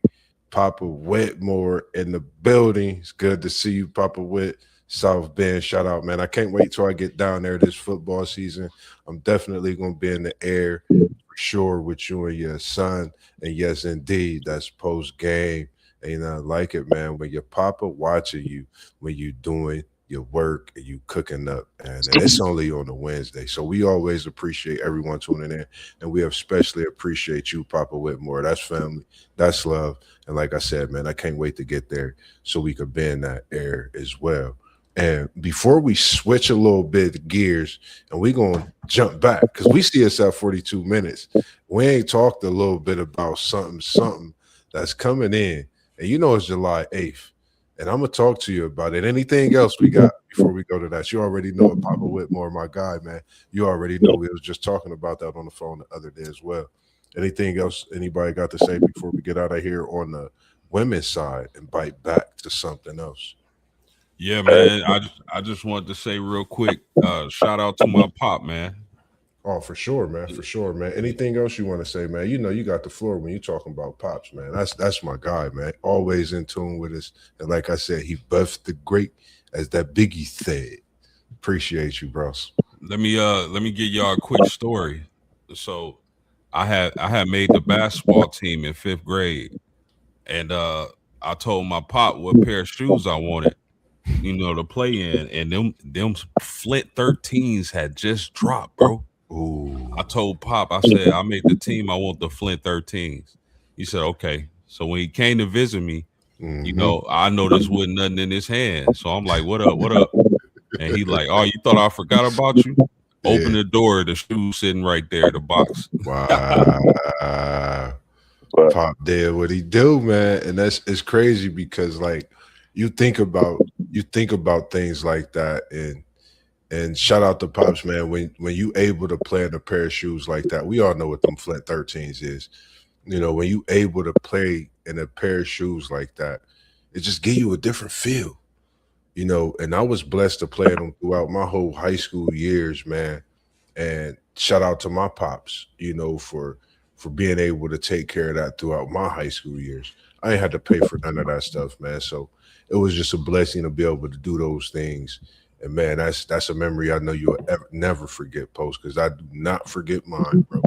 Papa Whitmore in the building. It's good to see you, Papa Whit. South Bend, shout out, man. I can't wait till I get down there this football season. I'm definitely going to be in the air for sure with you and your son. And yes, indeed, that's post game. Ain't nothing like it, man. When your papa watching you, when you doing your work and you cooking up, and it's only on a Wednesday. So we always appreciate everyone tuning in, and we especially appreciate you, Papa Whitmore. That's family, that's love. And like I said, man, I can't wait to get there so we could be in that air as well. And before we switch a little bit of gears, and we're going to jump back because we see us at 42 minutes. We ain't talked a little bit about something that's coming in. And you know it's July 8th. And I'm going to talk to you about it. Anything else we got before we go to that? You already know it, Papa Whitmore, my guy, man. You already know we was just talking about that on the phone the other day as well. Anything else anybody got to say before we get out of here on the women's side and bite back to something else? Yeah, man. I just wanted to say real quick, shout out to my pop, man. Oh, for sure, man. For sure, man. Anything else you want to say, man? You know, you got the floor when you talking about pops, man. That's my guy, man. Always in tune with us. And like I said, he buffed the great, as that Biggie said. Appreciate you, bros. Let me give y'all a quick story. So I had made the basketball team in 5th grade, and I told my pop what pair of shoes I wanted, to play in, and them Flint 13s had just dropped, bro. Ooh. I told Pop, I said, I made the team, I want the Flint 13s. He said, okay. So when he came to visit me, I know this wasn't nothing in his hand. So I'm like, what up, what up? And he like, oh, you thought I forgot about you? Open the door, the shoe sitting right there, the box. Wow. Pop did what he do, man. And it's crazy because like you think about things like that, and shout out to Pops, man. When you able to play in a pair of shoes like that, we all know what them Flint 13s is. You know, when you able to play in a pair of shoes like that, it just give you a different feel. You know, and I was blessed to play them throughout my whole high school years, man. And shout out to my pops, for being able to take care of that throughout my high school years. I ain't had to pay for none of that stuff, man. So it was just a blessing to be able to do those things. And man, that's a memory I know you'll never forget, Post, because I do not forget mine, bro.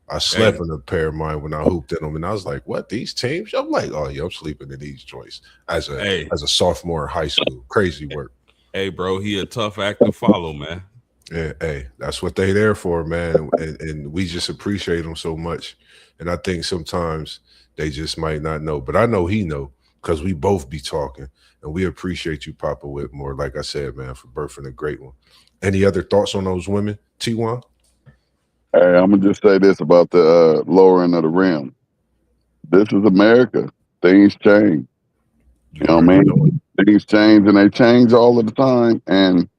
I slept in a pair of mine when I hooped in them, and I was like, "What, these teams?" I'm like, "Oh yeah, I'm sleeping in these joints as a sophomore in high school. Crazy work." Hey, bro, he a tough act to follow, man. Yeah, hey, that's what they there for, man. And we just appreciate them so much. And I think sometimes they just might not know, but I know he know because we both be talking, and we appreciate you, Papa Whitmore. Like I said, man, for birthing a great one. Any other thoughts on those women, T1? Hey, I'm gonna just say this about the lowering of the rim. This is America. Things change. You You know what I already know it. mean? Things change, and they change all of the time. And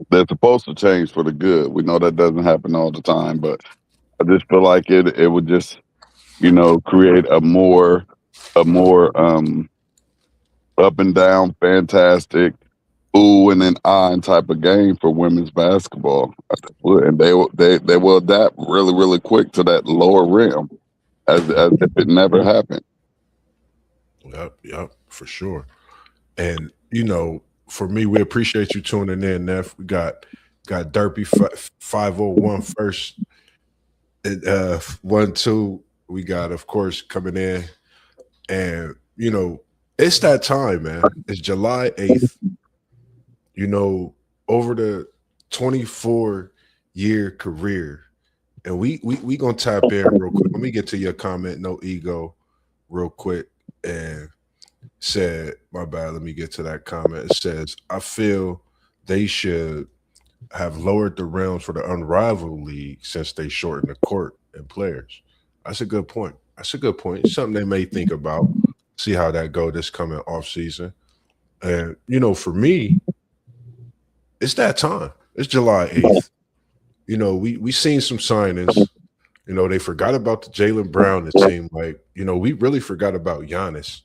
they're supposed to change for the good. We know that doesn't happen all the time, but I just feel like it would just, create a more up and down, fantastic, ooh and an ah type of game for women's basketball. And they will adapt really, really quick to that lower rim as if it never happened. Yep, for sure. And for me, we appreciate you tuning in, Neff. We got Derpy 501 first, and 1-2. We got, of course, coming in, and it's that time, man. It's July 8th. Over the 24-year career, and we gonna tap in real quick. Let me get to your comment, no ego, real quick, and said, my bad, let me get to that comment. It says, I feel they should have lowered the rims for the unrivaled league since they shortened the court and players. That's a good point. That's a good point. It's something they may think about, see how that go this coming off season. And for me, it's that time. It's July 8th. We seen some signings. They forgot about the Jaylen Brown. It seemed like, we really forgot about Giannis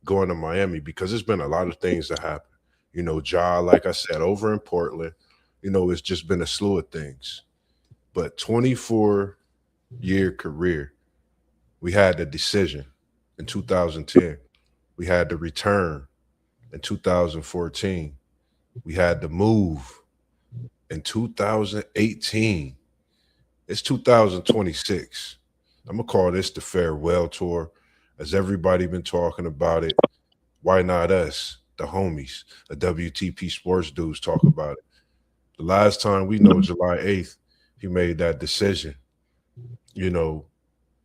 going to Miami because there's been a lot of things that happen. Ja, like I said, over in Portland, it's just been a slew of things. But 24-year career, we had the decision in 2010. We had the return in 2014. We had the move in 2018. It's 2026. I'm going to call this the farewell tour. As everybody been talking about it, why not us, the homies, the WTP sports dudes talk about it. The last time we know, July 8th, he made that decision.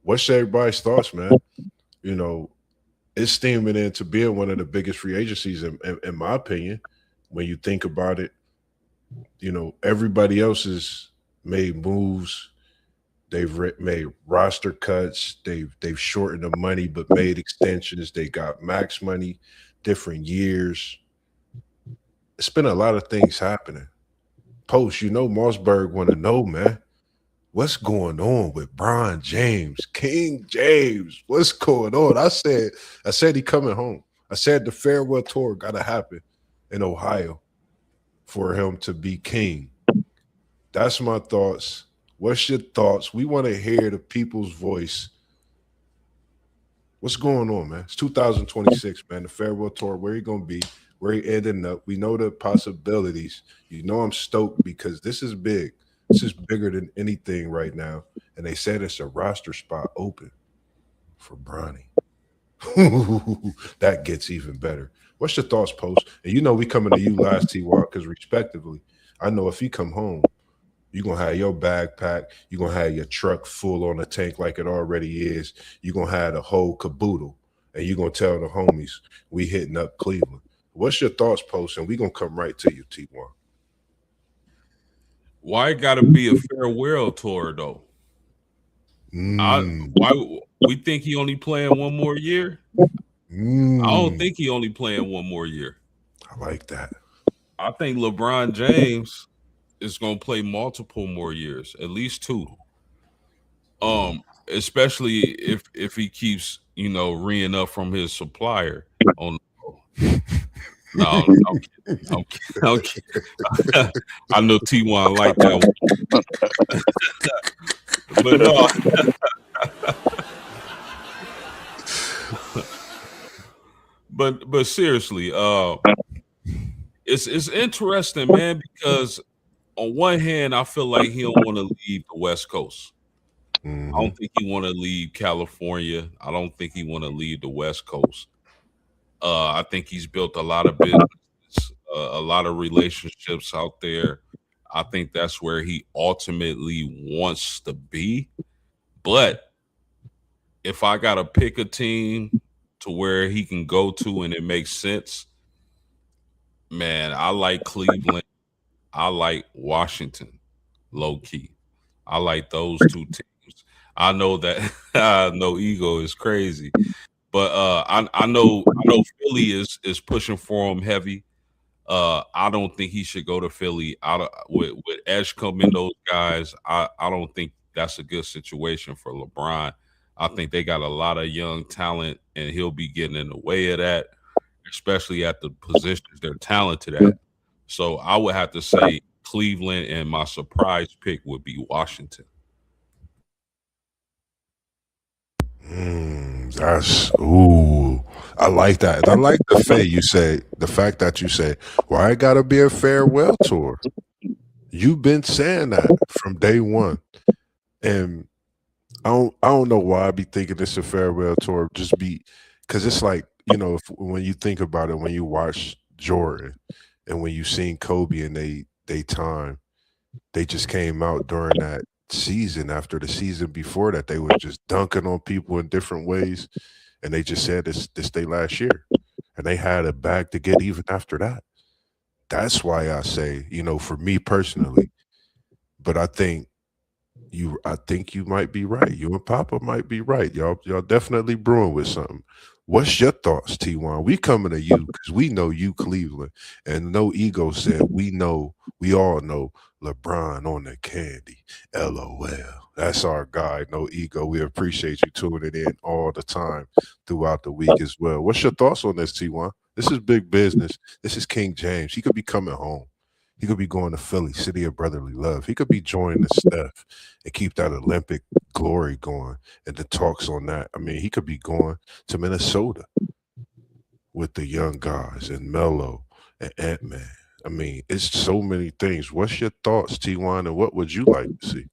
What's everybody's thoughts, man? It's steaming into being one of the biggest free agencies, in my opinion. When you think about it, everybody else has made moves. They've made roster cuts. They've shortened the money, but made extensions. They got max money, different years. It's been a lot of things happening. Post, Mossberg want to know, man, what's going on with Bron James, King James? What's going on? I said he coming home. I said the farewell tour got to happen in Ohio for him to be king. That's my thoughts. What's your thoughts? We want to hear the people's voice. What's going on, man? It's 2026, man. The farewell tour, where he going to be, where he ending up. We know the possibilities. I'm stoked because this is big. This is bigger than anything right now. And they said it's a roster spot open for Bronny. That gets even better. What's your thoughts, Post? And we coming to you last, T-Walk, because respectively, I know if he come home, you're going to have your backpack. You're going to have your truck full on the tank like it already is. You're going to have the whole caboodle. And you're going to tell the homies, we hitting up Cleveland. What's your thoughts, Post? And we're going to come right to you, T1. Why it got to be a farewell tour, though? Why we think he only playing one more year? I don't think he only playing one more year. I like that. I think LeBron James is going to play multiple more years, at least 2. Especially if he keeps, reeing up from his supplier on. No, I'm kidding. I know T1 like that one. But no. but seriously, it's interesting, man, because on one hand, I feel like he don't want to leave the West Coast. Mm-hmm. I don't think he want to leave California. I don't think he want to leave the West Coast. I think he's built a lot of business, a lot of relationships out there. I think that's where he ultimately wants to be. But if I got to pick a team to where he can go to and it makes sense, man, I like Cleveland. I like Washington, low key. I like those two teams. I know that no ego is crazy, but I know Philly is pushing for him heavy. I don't think he should go to Philly. With Esh coming, those guys, I don't think that's a good situation for LeBron. I think they got a lot of young talent, and he'll be getting in the way of that, especially at the positions they're talented at. So I would have to say Cleveland, and my surprise pick would be Washington. That's ooh. I like that. And I like the fact that you say, well, I gotta be a farewell tour. You've been saying that from day one. And I don't know why I be thinking it's a farewell tour. Just be because it's like, when you think about it, when you watch Jordan and when you seen Kobe and they time, they just came out during that season after the season before that they was just dunking on people in different ways, and they just said this day last year, and they had a bag to get even after that. That's why I say, for me personally, but I think you might be right. You and Papa might be right. Y'all definitely brewing with something. What's your thoughts, T1? We coming to you because we know you Cleveland. And no ego said we all know LeBron on the candy. LOL. That's our guy. No ego. We appreciate you tuning in all the time throughout the week as well. What's your thoughts on this, T1? This is big business. This is King James. He could be coming home. He could be going to Philly, city of brotherly love. He could be joining the Steph and keep that Olympic glory going and the talks on that. I mean, he could be going to Minnesota with the young guys and Melo and Ant Man. I mean, it's so many things. What's your thoughts, T1, and what would you like to see?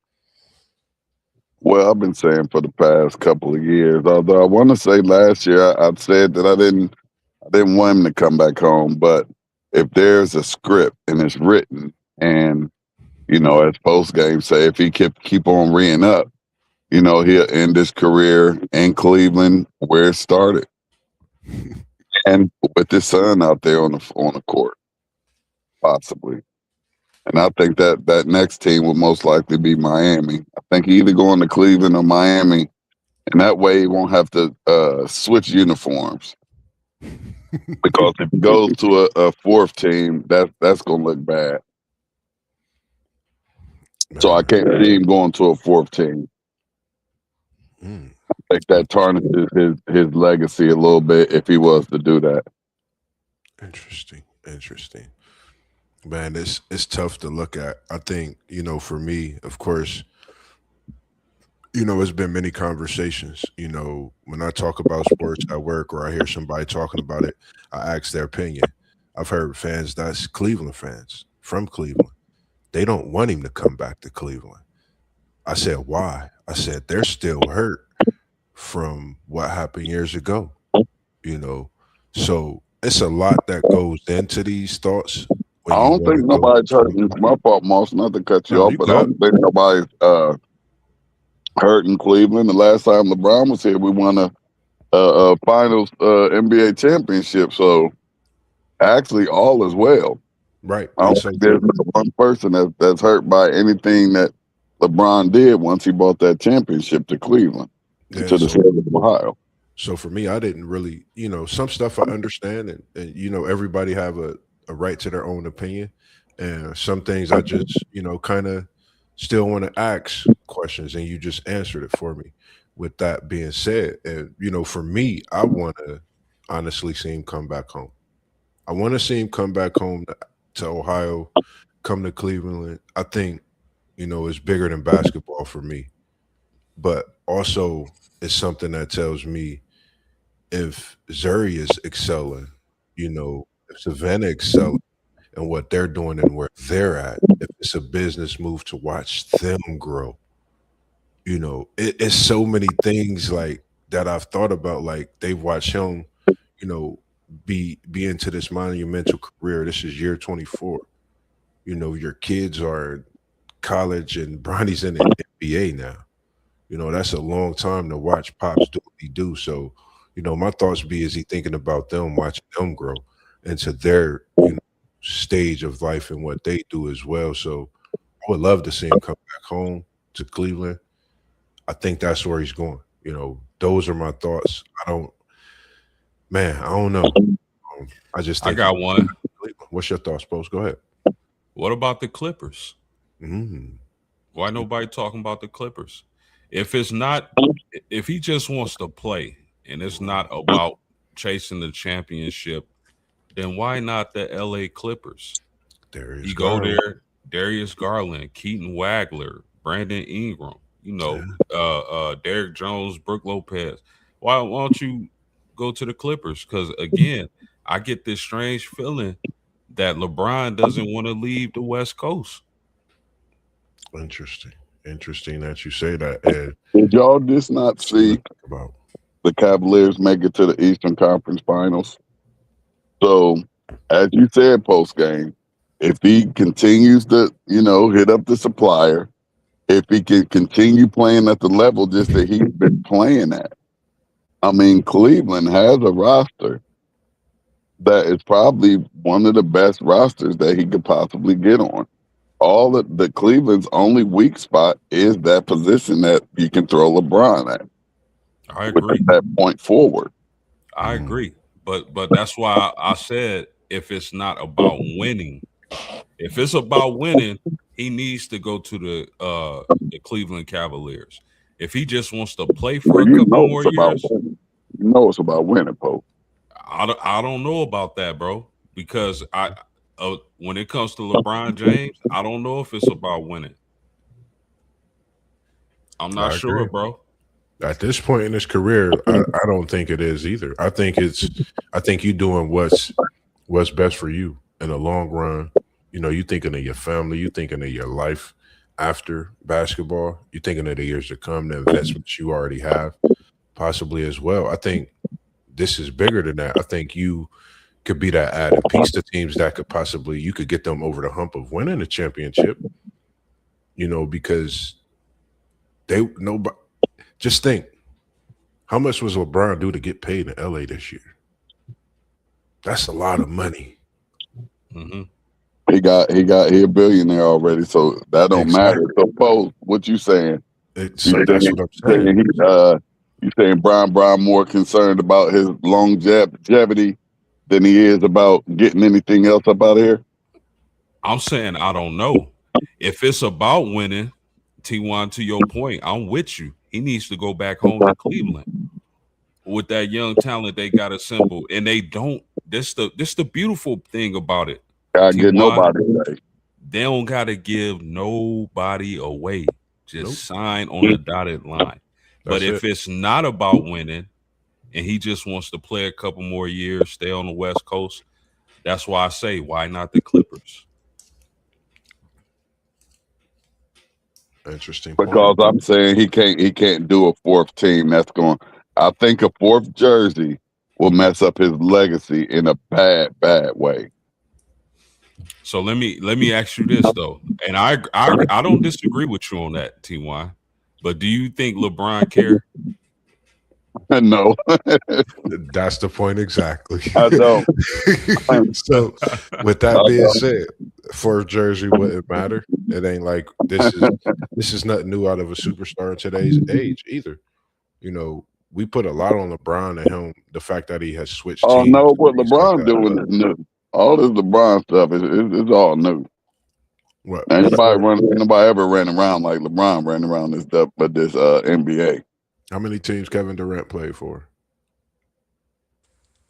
Well, I've been saying for the past couple of years, although I want to say last year I said that I didn't want him to come back home, but if there's a script and it's written, and as post game say, if he keep on reeing up, he'll end his career in Cleveland where it started, and with his son out there on the court, possibly. And I think that next team would most likely be Miami. I think he either going to Cleveland or Miami, and that way he won't have to switch uniforms. Because if he goes to a fourth team, that's gonna look bad. So I Man, can't see him going to a fourth team. mm, I think that tarnishes his legacy a little bit if he was to do that. interesting. Interesting. Man, it's tough to look at. I think, for me, of course, it's been many conversations. When I talk about sports at work or I hear somebody talking about it, I ask their opinion. I've heard fans that's Cleveland fans from Cleveland. They don't want him to come back to Cleveland. I said, why? I said, they're still hurt from what happened years ago, you know. So it's a lot that goes into these thoughts I when you don't want think to go nobody's to hurting. It's my fault, Moss, not to cut you no, off, you but I good. don't think nobody's hurt in Cleveland. The last time LeBron was here, we won a finals NBA championship. So actually, all is well. Right. I And don't so think there's not one person that's hurt by anything that LeBron did once he brought that championship to Cleveland, yeah, to the state of Ohio. so for me, I didn't really, some stuff I understand and everybody have a right to their own opinion. And some things I just, kind of still want to ask questions and you just answered it for me. With that being said, and for me, I want to honestly see him come back home. I want to see him come back home to Ohio, come to Cleveland. I think, it's bigger than basketball for me. But also it's something that tells me if Zuri is excelling, if Savannah excelling and what they're doing and where they're at, if it's a business move to watch them grow, it's so many things like that I've thought about. Like they've watched him, you know, be into this monumental career. This is year 24. Your kids are in college and Bronny's in the NBA now. That's a long time to watch Pops do what he do. So, my thoughts be, is he thinking about them, watching them grow into their stage of life and what they do as well. So I would love to see him come back home to Cleveland. I think that's where he's going. Those are my thoughts. I don't know. I just I think got one. Cleveland. What's your thoughts, Post? Go ahead. What about the Clippers? Mm, Why nobody talking about the Clippers? If it's not, if he just wants to play and it's not about chasing the championship, then why not the LA Clippers? there is You go Garland. there, Darius Garland, Keaton Wagler, Brandon Ingram, Yeah, Derrick Jones, Brooke Lopez. Why don't you go to the Clippers? Because again, I get this strange feeling that LeBron doesn't want to leave the West Coast. interesting. Interesting that you say that, Ed. Did y'all just not Something to see think about. the Cavaliers make it to the Eastern Conference Finals? So, as you said post game, if he continues to, hit up the supplier, if he can continue playing at the level just that he's been playing at, I mean, Cleveland has a roster that is probably one of the best rosters that he could possibly get on. All the Cleveland's only weak spot is that position that you can throw LeBron at. I agree. That point forward. I agree. But that's why I said if it's not about winning, if it's about winning, he needs to go to the Cleveland Cavaliers. If he just wants to play for But a couple more it's about years, winning. You know it's about winning, Pope. I don't know about that, bro. Because when it comes to LeBron James, I don't know if it's about winning. I'm not I sure, agree. bro. At this point in his career, I don't think it is either. I think you doing what's best for you in the long run. You thinking of your family, you thinking of your life after basketball, you thinking of the years to come, the investments you already have, possibly as well. I think this is bigger than that. I think you could be that added piece to teams that could possibly, you could get them over the hump of winning a championship. Because they nobody. Just think, how much was LeBron due to get paid in LA this year? That's a lot of money. Hmm. He a billionaire already, so that don't matter. Exactly. So, Pope, what you saying? So that's what I'm saying. You saying Brian more concerned about his longevity than he is about getting anything else up out of here? I'm saying I don't know. If it's about winning, T1, to your point, I'm with you. He needs to go back home to Cleveland with that young talent they got assembled. And they don't. This the beautiful thing about it. Gotta get T1, nobody away. they don't gotta give nobody away. Just Nope. sign on the dotted line. But That's if it. it's not about winning and he just wants to play a couple more years, stay on the West Coast, that's why I say, why not the Clippers? Interesting point. Because I'm saying he can't do a fourth team. I think a fourth jersey will mess up his legacy in a bad way. So let me ask you this though, and I don't disagree with you on that, Ty. But do you think LeBron care? No, That's the point exactly. I don't. So, with that being said, fourth jersey wouldn't matter. It ain't like this is nothing new out of a superstar in today's age either. We put a lot on LeBron and him. The fact that he has switched Oh teams, no, what things like LeBron that. doing is new. All this LeBron stuff is all new. What? Ain't nobody ever ran around like LeBron ran around this stuff, but this NBA. How many teams Kevin Durant played for?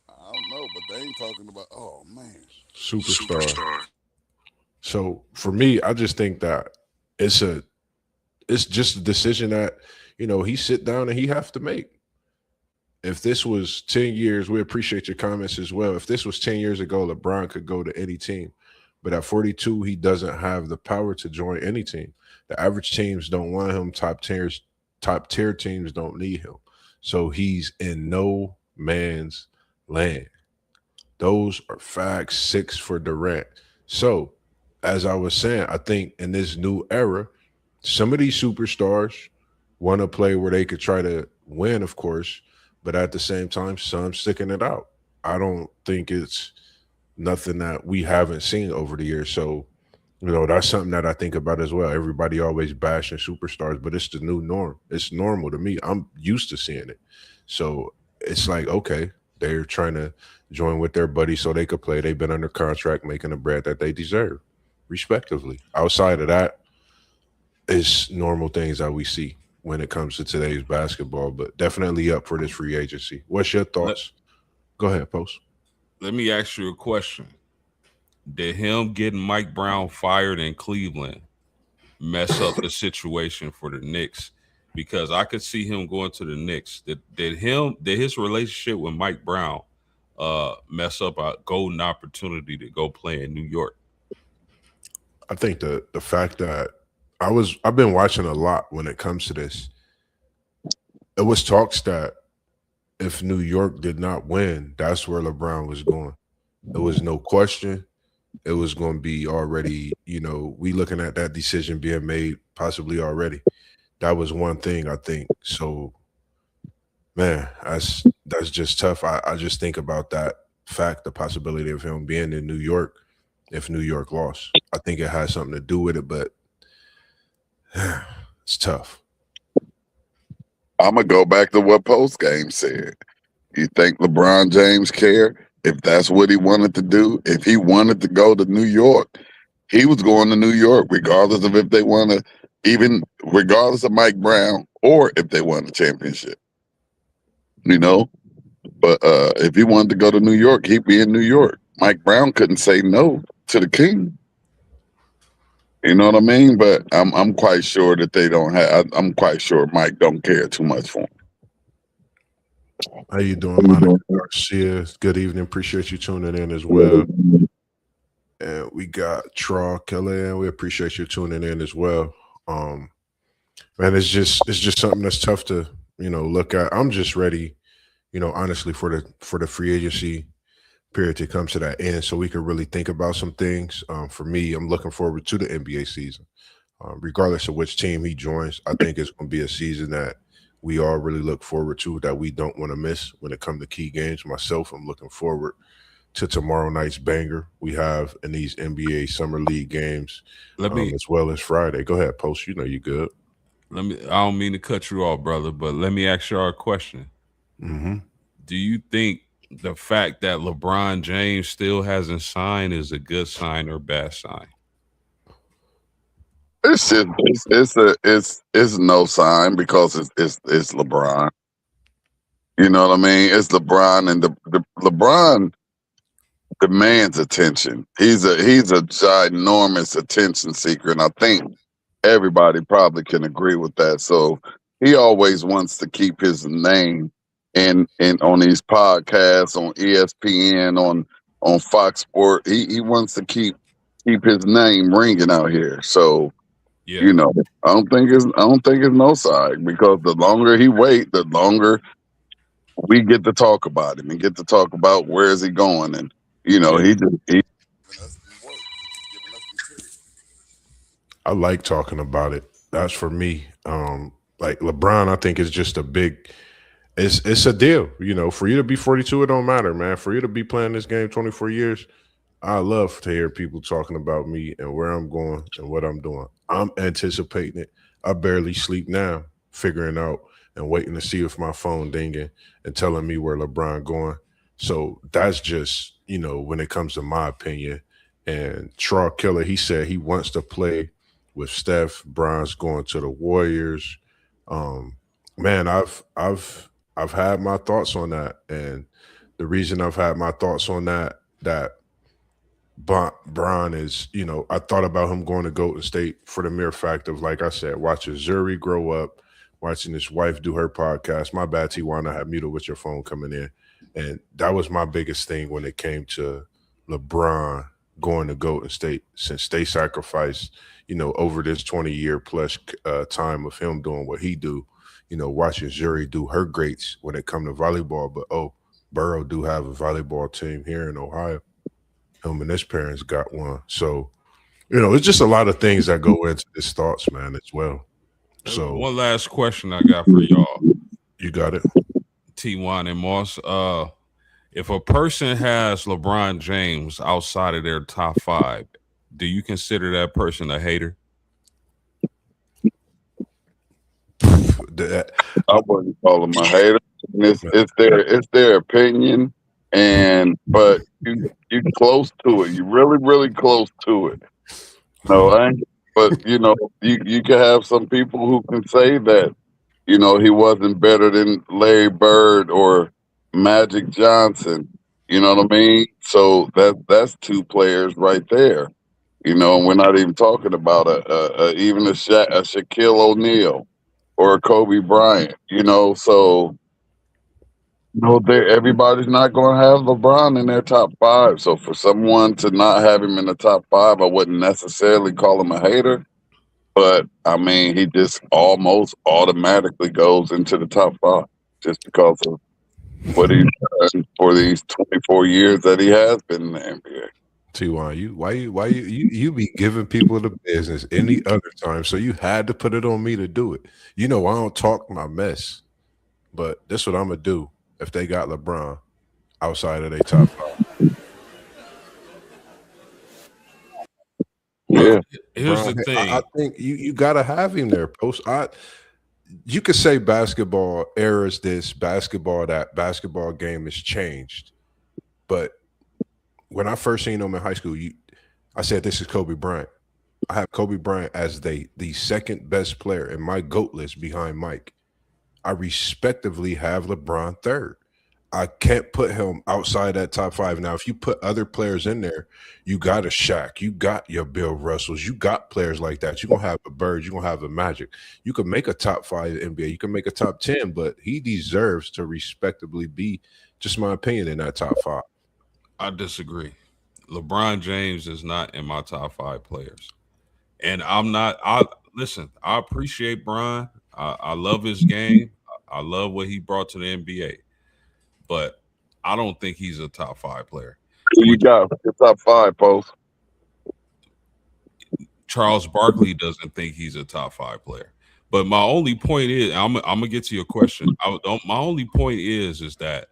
I don't know, but they ain't talking about. Oh man, Superstar. So for me, I just think that it's just a decision that he sit down and he have to make. If this was 10 years, we appreciate your comments as well. If this was 10 years ago, LeBron could go to any team. But at 42, he doesn't have the power to join any team. The average teams don't want him. Top tier teams don't need him. So he's in no man's land. Those are facts. 6 for Durant. So, as I was saying, I think in this new era, some of these superstars want to play where they could try to win, of course, but at the same time, some sticking it out. I don't think it's nothing that we haven't seen over the years. So, that's something that I think about as well. Everybody always bashing superstars, but it's the new norm. It's normal to me. I'm used to seeing it. So it's like, okay, they're trying to join with their buddies so they could play. They've been under contract making the bread that they deserve, respectively. Outside of that, it's normal things that we see when it comes to today's basketball, but definitely up for this free agency. What's your Let, thoughts? Go ahead, Post. let me ask you a question. Did him getting Mike Brown fired in Cleveland mess up the situation for the Knicks? Because I could see him going to the Knicks. Did his relationship with Mike Brown mess up a golden opportunity to go play in New York? I think the fact that I've been watching a lot when it comes to this. It was talks that if New York did not win, that's where LeBron was going. It was no question. It was going to be already, we looking at that decision being made possibly already. That was one thing I think. So, man, that's just tough. I just think about that fact, the possibility of him being in New York if New York lost. I think it has something to do with it, but it's tough. I'm gonna go back to what post game said. You think LeBron James cared? If that's what he wanted to do, if he wanted to go to New York, he was going to New York, regardless of if they won even regardless of Mike Brown or if they won the championship. You know, but if he wanted to go to New York, he'd be in New York. Mike Brown couldn't say no to the king. You know what I mean? But I'm quite sure that they don't have. I'm quite sure Mike don't care too much for him. How you doing, Monica Garcia? Good evening. Appreciate you tuning in as well. And we got Traw Kelly, and we appreciate you tuning in as well. Man, it's just something that's tough to look at. I'm just ready, honestly, for the free agency period to come to that end, so we can really think about some things. For me, I'm looking forward to the NBA season, regardless of which team he joins. I think it's going to be a season that we all really look forward to, that we don't want to miss when it comes to key games. Myself, I'm looking forward to tomorrow night's banger we have in these NBA Summer League games, as well as Friday. Go ahead, Post. You good. I don't mean to cut you off, brother, but let me ask y'all a question. Mm-hmm. Do you think the fact that LeBron James still hasn't signed is a good sign or bad sign? It's just it's no sign because it's LeBron. You know what I mean? It's LeBron, and the LeBron demands attention. He's a ginormous attention seeker, and I think everybody probably can agree with that. So he always wants to keep his name in on these podcasts, on ESPN, on Fox Sport. He wants to keep his name ringing out here. So yeah, I don't think it's no side, because the longer he wait, the longer we get to talk about him and get to talk about where is he going, and he I like talking about it. That's for me. Like LeBron, I think is just a big. It's a deal. For you to be 42, it don't matter, man. For you to be playing this game 24 years, I love to hear people talking about me and where I'm going and what I'm doing. I'm anticipating it. I barely sleep now, figuring out and waiting to see if my phone dinging and telling me where LeBron going. So that's just, when it comes to my opinion. And Traw Killer, he said he wants to play with Steph. Bron's going to the Warriors. Man, I've had my thoughts on that, and the reason I've had my thoughts on that Bron is, I thought about him going to Golden State for the mere fact of, like I said, watching Zuri grow up, watching his wife do her podcast. My bad, Tijuana, I had muted with your phone coming in. And that was my biggest thing when it came to LeBron going to Golden State, since they sacrificed, over this 20-year plus time of him doing what he do, watching Zuri do her greats when it come to volleyball. But, Burrow do have a volleyball team here in Ohio. Him and his parents got one. So, it's just a lot of things that go into his thoughts, man, as well. So one last question I got for y'all. You got it. T1 and Moss. If a person has LeBron James outside of their top five, do you consider that person a hater? That- I wouldn't call them a hater. And it's their opinion, and but you close to it. You really close to it. No, I ain't, but you can have some people who can say that he wasn't better than Larry Bird or Magic Johnson. You know what I mean? So that's two players right there. And we're not even talking about even a Shaquille O'Neal or a Kobe Bryant. So everybody's not going to have LeBron in their top five. So for someone to not have him in the top five, I wouldn't necessarily call him a hater. But I mean, he just almost automatically goes into the top five just because of what he's done for these 24 years that he has been in the NBA. T1, you be giving people the business any other time, so you had to put it on me to do it. I don't talk my mess, but that's what I'm gonna do if they got LeBron outside of their top five. Yeah, Here's LeBron, the I thing. think you gotta have him there. You could say basketball era is this, basketball that, basketball game has changed, but when I first seen him in high school, I said this is Kobe Bryant. I have Kobe Bryant as the second best player in my GOAT list behind Mike. I respectively have LeBron third. I can't put him outside that top five. Now, if you put other players in there, you got a Shaq, you got your Bill Russells, you got players like that. You're gonna have the Birds, you're gonna have the Magic. You can make a top five NBA, you can make a top 10, but he deserves to respectably be, just my opinion, in that top five. I disagree. LeBron James is not in my top five players. And I'm not. I listen. I appreciate Brian. I love his game. I love what he brought to the NBA. But I don't think he's a top five player. who you Which got for your top five, post? Charles Barkley doesn't think he's a top five player. But my only point is, I'm gonna get to your question. My only point is that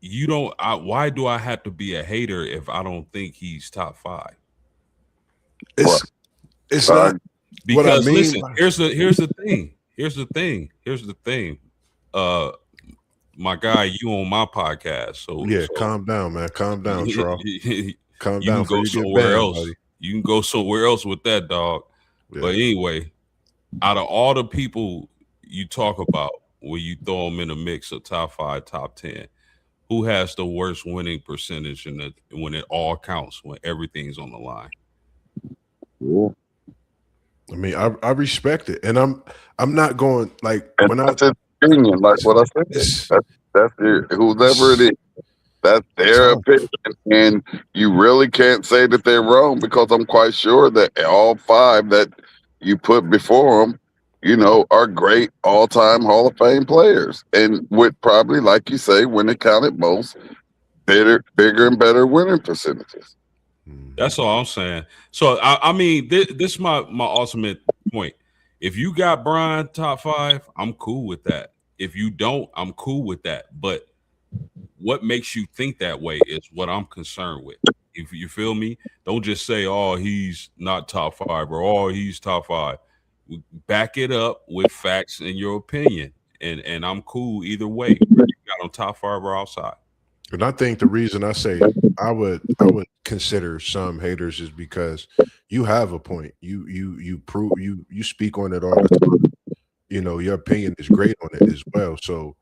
you don't. Why do I have to be a hater if I don't think he's top five? It's it's Right. not what I Because mean. listen, here's the thing. Here's the thing. Uh, my guy, you on my podcast, Yeah, so calm down, man. Calm down, Troll. you Calm can down before go you get somewhere banned, else. buddy. You can go somewhere else with that dog. Yeah. But anyway, out of all the people you talk about, when you throw them in a mix of top five, top 10, who has the worst winning percentage when it all counts, when everything's on the line? Yeah. I mean, I respect it, and I'm not going like And when I that's his opinion, like what I said. it's That's whoever it is. That's their tough. opinion, and you really can't say that they're wrong because I'm quite sure that all five that you put before them, are great all-time Hall of Fame players, and with probably, like you say, when it counted most, bigger and better winning percentages. That's all I'm saying. So I mean, this is my ultimate point. If you got Brian top five, I'm cool with that. If you don't, I'm cool with that. But what makes you think that way is what I'm concerned with. If you feel me, don't just say, "Oh, he's not top five," or "Oh, he's top five." Back it up with facts and your opinion, and I'm cool either way. Whether you got on top five or outside. And I think the reason I say I would consider some haters is because you have a point. You prove you speak on it all the time. Your opinion is great on it as well. So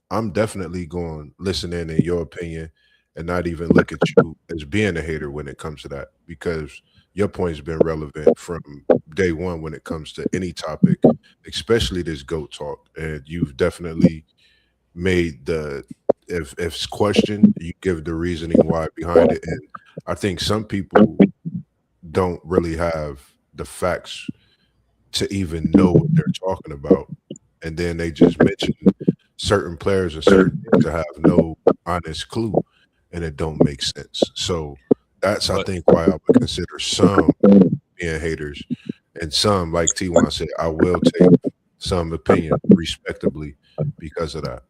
I'm definitely going to listen in your opinion and not even look at you as being a hater when it comes to that, because your point's been relevant from day one when it comes to any topic, especially this GOAT talk. And you've definitely made if it's questioned, you give the reasoning why behind it. And I think some people don't really have the facts to even know what they're talking about. And then they just mention certain players and certain things to have no honest clue, and it don't make sense. So that's, I think, why I would consider some being haters, and some, like T1 said, I will take some opinion respectably because of that.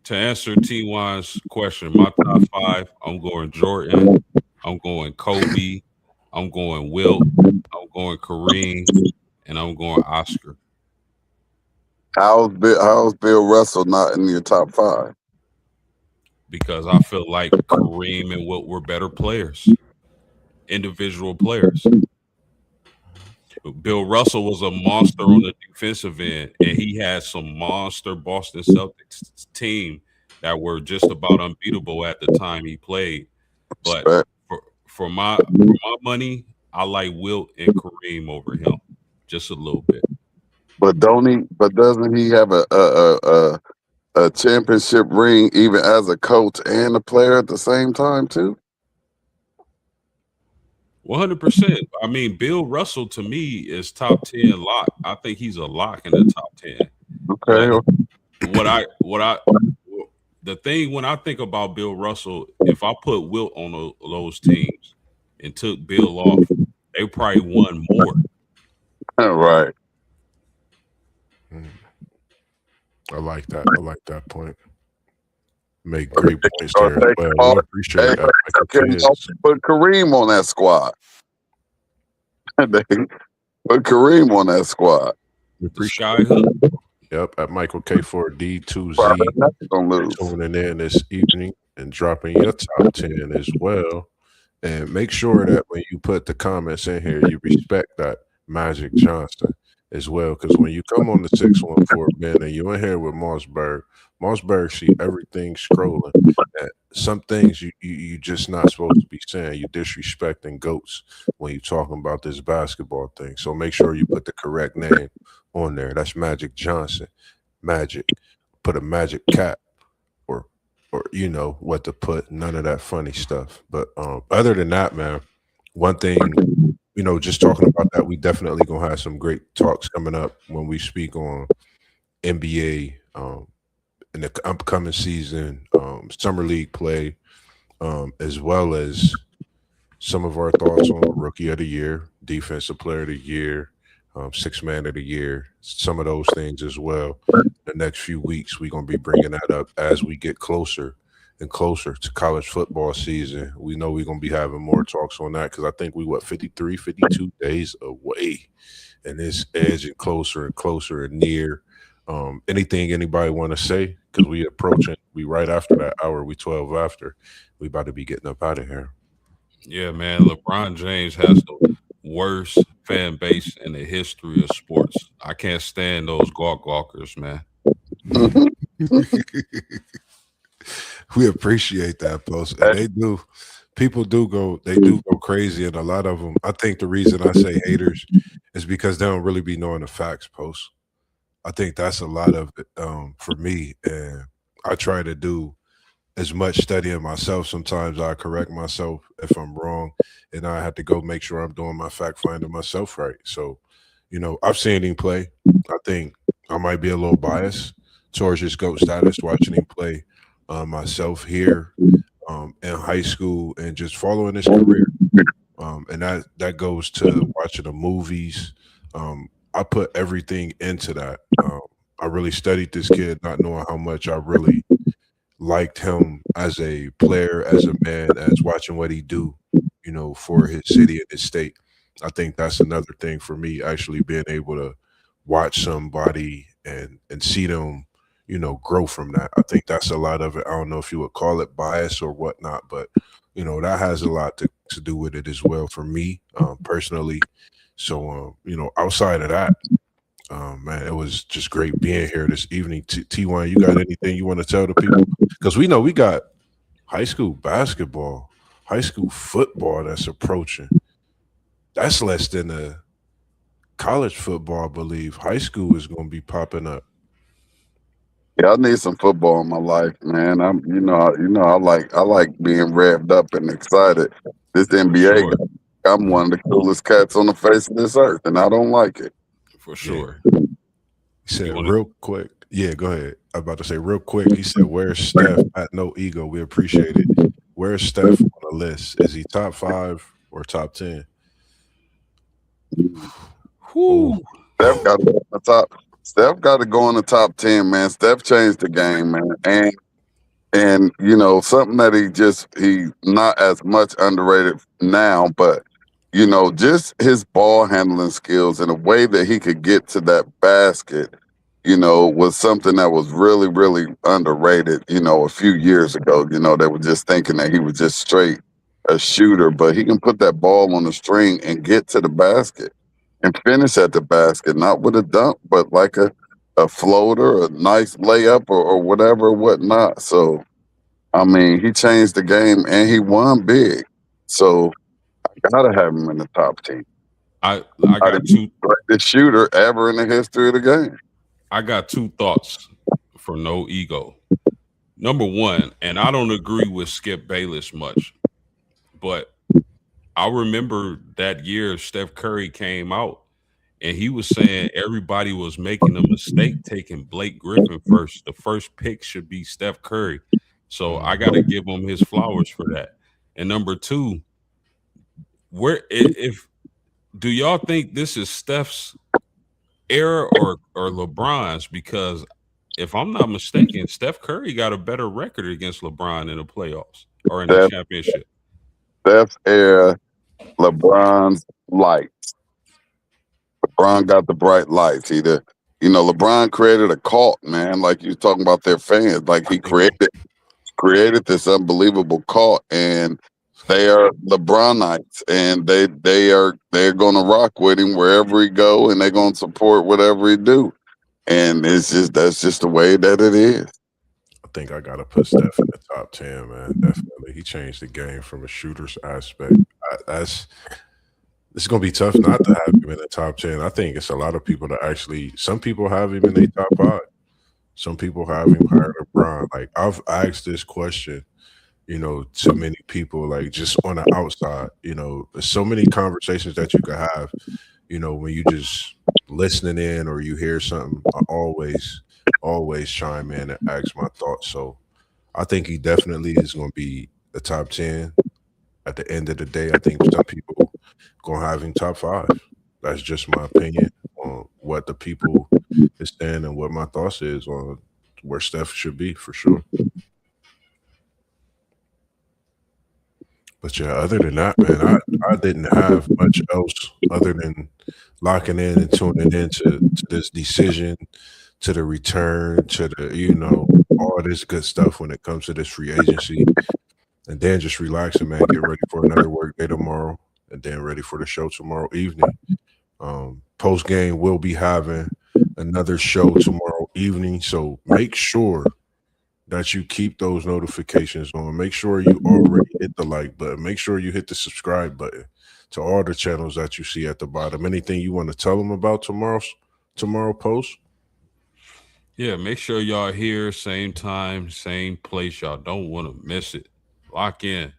To answer T1's question, my top five, I'm going Jordan, I'm going Kobe, I'm going Wilt, I'm going Kareem, and I'm going Oscar. How's Bill Russell not in your top five? Because I feel like Kareem and Wilt were better players, individual players. Bill Russell was a monster on the defensive end, and he had some monster Boston Celtics team that were just about unbeatable at the time he played. But Respect. for my money, I like Wilt and Kareem over him just a little bit. But don't he? But doesn't he have a championship ring even as a coach and a player at the same time too? 100%. I mean, Bill Russell to me is top 10 lock. I think he's a lock in the top 10. But Okay. what I the thing when I think about Bill Russell, if I put Wilt on those teams and took Bill off, they probably won more. Right. I like that. I like that point. Make great points there as well. Hey, We appreciate that. Michael can Kidd. also put Kareem on that squad. They put Kareem on that squad. We The appreciate sky hook. Yep, at Michael K4D2Z Probably not gonna lose. tuning in this evening and dropping your top 10 as well. And make sure that when you put the comments in here, you respect that Magic Johnson as well. Because when you come on the 614 Ben and you're in here with Mossberg see everything scrolling. And some things you just not supposed to be saying. You're disrespecting goats when you're talking about this basketball thing. So make sure you put the correct name on there. That's Magic Johnson. Magic. Put a magic cap or you know what to put. None of that funny stuff. But other than that, man, one thing, you know, just talking about that, we definitely gonna have some great talks coming up when we speak on NBA in the upcoming season, summer league play, as well as some of our thoughts on rookie of the year, defensive player of the year, six man of the year, some of those things as well. The next few weeks, we're going to be bringing that up as we get closer and closer to college football season. We know we're going to be having more talks on that because I think we, 53, 52 days away, and it's edging closer and closer and near. Anything anybody want to say? Because we approaching, we right after that hour, we 12 after. We about to be getting up out of here. Yeah, man. LeBron James has the worst fan base in the history of sports. I can't stand those gawkers, man. We appreciate that, post, and they do. People do go, they do go crazy, and a lot of them. I think the reason I say haters is because they don't really be knowing the facts, post. I think that's a lot of it for me, and I try to do as much studying myself. Sometimes I correct myself if I'm wrong, and I have to go make sure I'm doing my fact finding myself right. So, you know, I've seen him play. I think I might be a little biased towards his GOAT status watching him play myself here in high school and just following his career. And that goes to watching the movies. I put everything into that. I really studied this kid, not knowing how much I really liked him as a player, as a man, as watching what he do, you know, for his city and his state. I think that's another thing for me, actually being able to watch somebody and see them, you know, grow from that. I think that's a lot of it. I don't know if you would call it bias or whatnot, but you know, that has a lot to do with it as well for me, personally. So you know, outside of that, man, it was just great being here this evening. T1, you got anything you want to tell the people? Because we know we got high school basketball, high school football that's approaching. That's less than a college football, I believe. High school is going to be popping up. Yeah, I need some football in my life, man. I like being revved up and excited. This NBA, Sure. I'm one of the coolest cats on the face of this earth, and I don't like it. For sure. He said real quick. Yeah, go ahead. I'm about to say real quick. He said, "Where's Steph?" At no ego. We appreciate it. Where's Steph on the list? Is he top 5 or top 10? Whew. Steph got to be on the top. Steph got to go in the top 10, man. Steph changed the game, man. And you know, something that he's not as much underrated now, but you know, just his ball handling skills and the way that he could get to that basket, you know, was something that was really, really underrated, you know, a few years ago. You know, they were just thinking that he was just straight a shooter, but he can put that ball on the string and get to the basket and finish at the basket, not with a dunk, but like a floater, a nice layup or whatever, whatnot. So I mean, he changed the game and he won big. So I gotta have him in the top 10. I Might got have been two the greatest shooter ever in the history of the game. I got two thoughts for no ego. Number one, and I don't agree with Skip Bayless much, but I remember that year Steph Curry came out and he was saying everybody was making a mistake taking Blake Griffin first. The first pick should be Steph Curry. So I got to give him his flowers for that. And number two, where if do y'all think this is Steph's era or LeBron's? Because if I'm not mistaken, Steph Curry got a better record against LeBron in the playoffs or in the Steph, championship. Steph's era, LeBron's light. LeBron got the bright lights. You know, LeBron created a cult, man. Like you talking about their fans. Like he created this unbelievable cult, and they are LeBronites, and they're gonna rock with him wherever he go, and they're gonna support whatever he do. And that's just the way that it is. I think I gotta put Steph in the top 10, man. Definitely, he changed the game from a shooter's aspect. It's gonna be tough not to have him in the top 10. I think it's a lot of people that actually. Some people have him in their top 5. Some people have him higher than Brown. Like I've asked this question, you know, to many people, like just on the outside. You know, there's so many conversations that you could have. You know, when you just listening in or you hear something, I always chime in and ask my thoughts. So I think he definitely is going to be the top 10. At the end of the day, I think some people going to have him top 5. That's just my opinion on what the people is saying and what my thoughts is on where Steph should be for sure. But yeah, other than that, man, I didn't have much else other than locking in and tuning in to this decision, to the return, to the, you know, all this good stuff when it comes to this free agency. And then just relaxing, man, get ready for another work day tomorrow, and then ready for the show tomorrow evening. Post game, we'll be having another show tomorrow evening. So make sure that you keep those notifications on. Make sure you already hit the like button. Make sure you hit the subscribe button to all the channels that you see at the bottom. Anything you want to tell them about tomorrow post? Yeah, make sure y'all here, same time, same place. Y'all don't want to miss it. Lock in.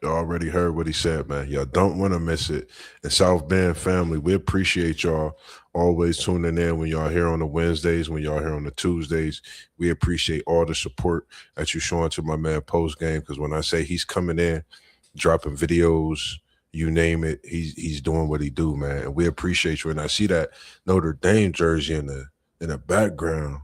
You already heard what he said, man. Y'all don't want to miss it. And South Bend family, we appreciate y'all always tuning in when y'all here on the Wednesdays, when y'all here on the Tuesdays. We appreciate all the support that you showing to my man post game. Because when I say he's coming in, dropping videos, you name it, he's doing what he do, man. And we appreciate you. And I see that Notre Dame jersey in the background,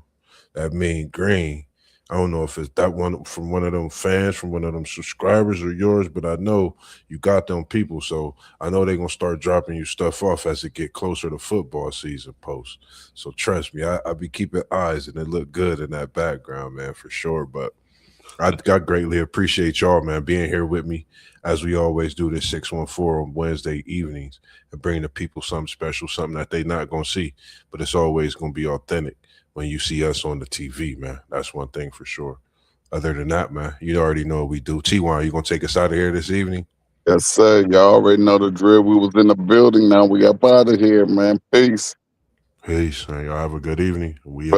that mean green. I don't know if it's that one from one of them fans, from one of them subscribers or yours, but I know you got them people. So I know they're going to start dropping you stuff off as it get closer to football season post. So trust me, I be keeping eyes and it look good in that background, man, for sure. But I greatly appreciate y'all, man, being here with me as we always do this 614 on Wednesday evenings and bring the people something special, something that they not going to see, but it's always going to be authentic when you see us on the TV, man. That's one thing for sure. Other than that, man, you already know what we do. T1, you going to take us out of here this evening? Yes, sir. Y'all already know the drill. We was in the building. Now we up out of here, man. Peace. Peace, man. Y'all have a good evening. We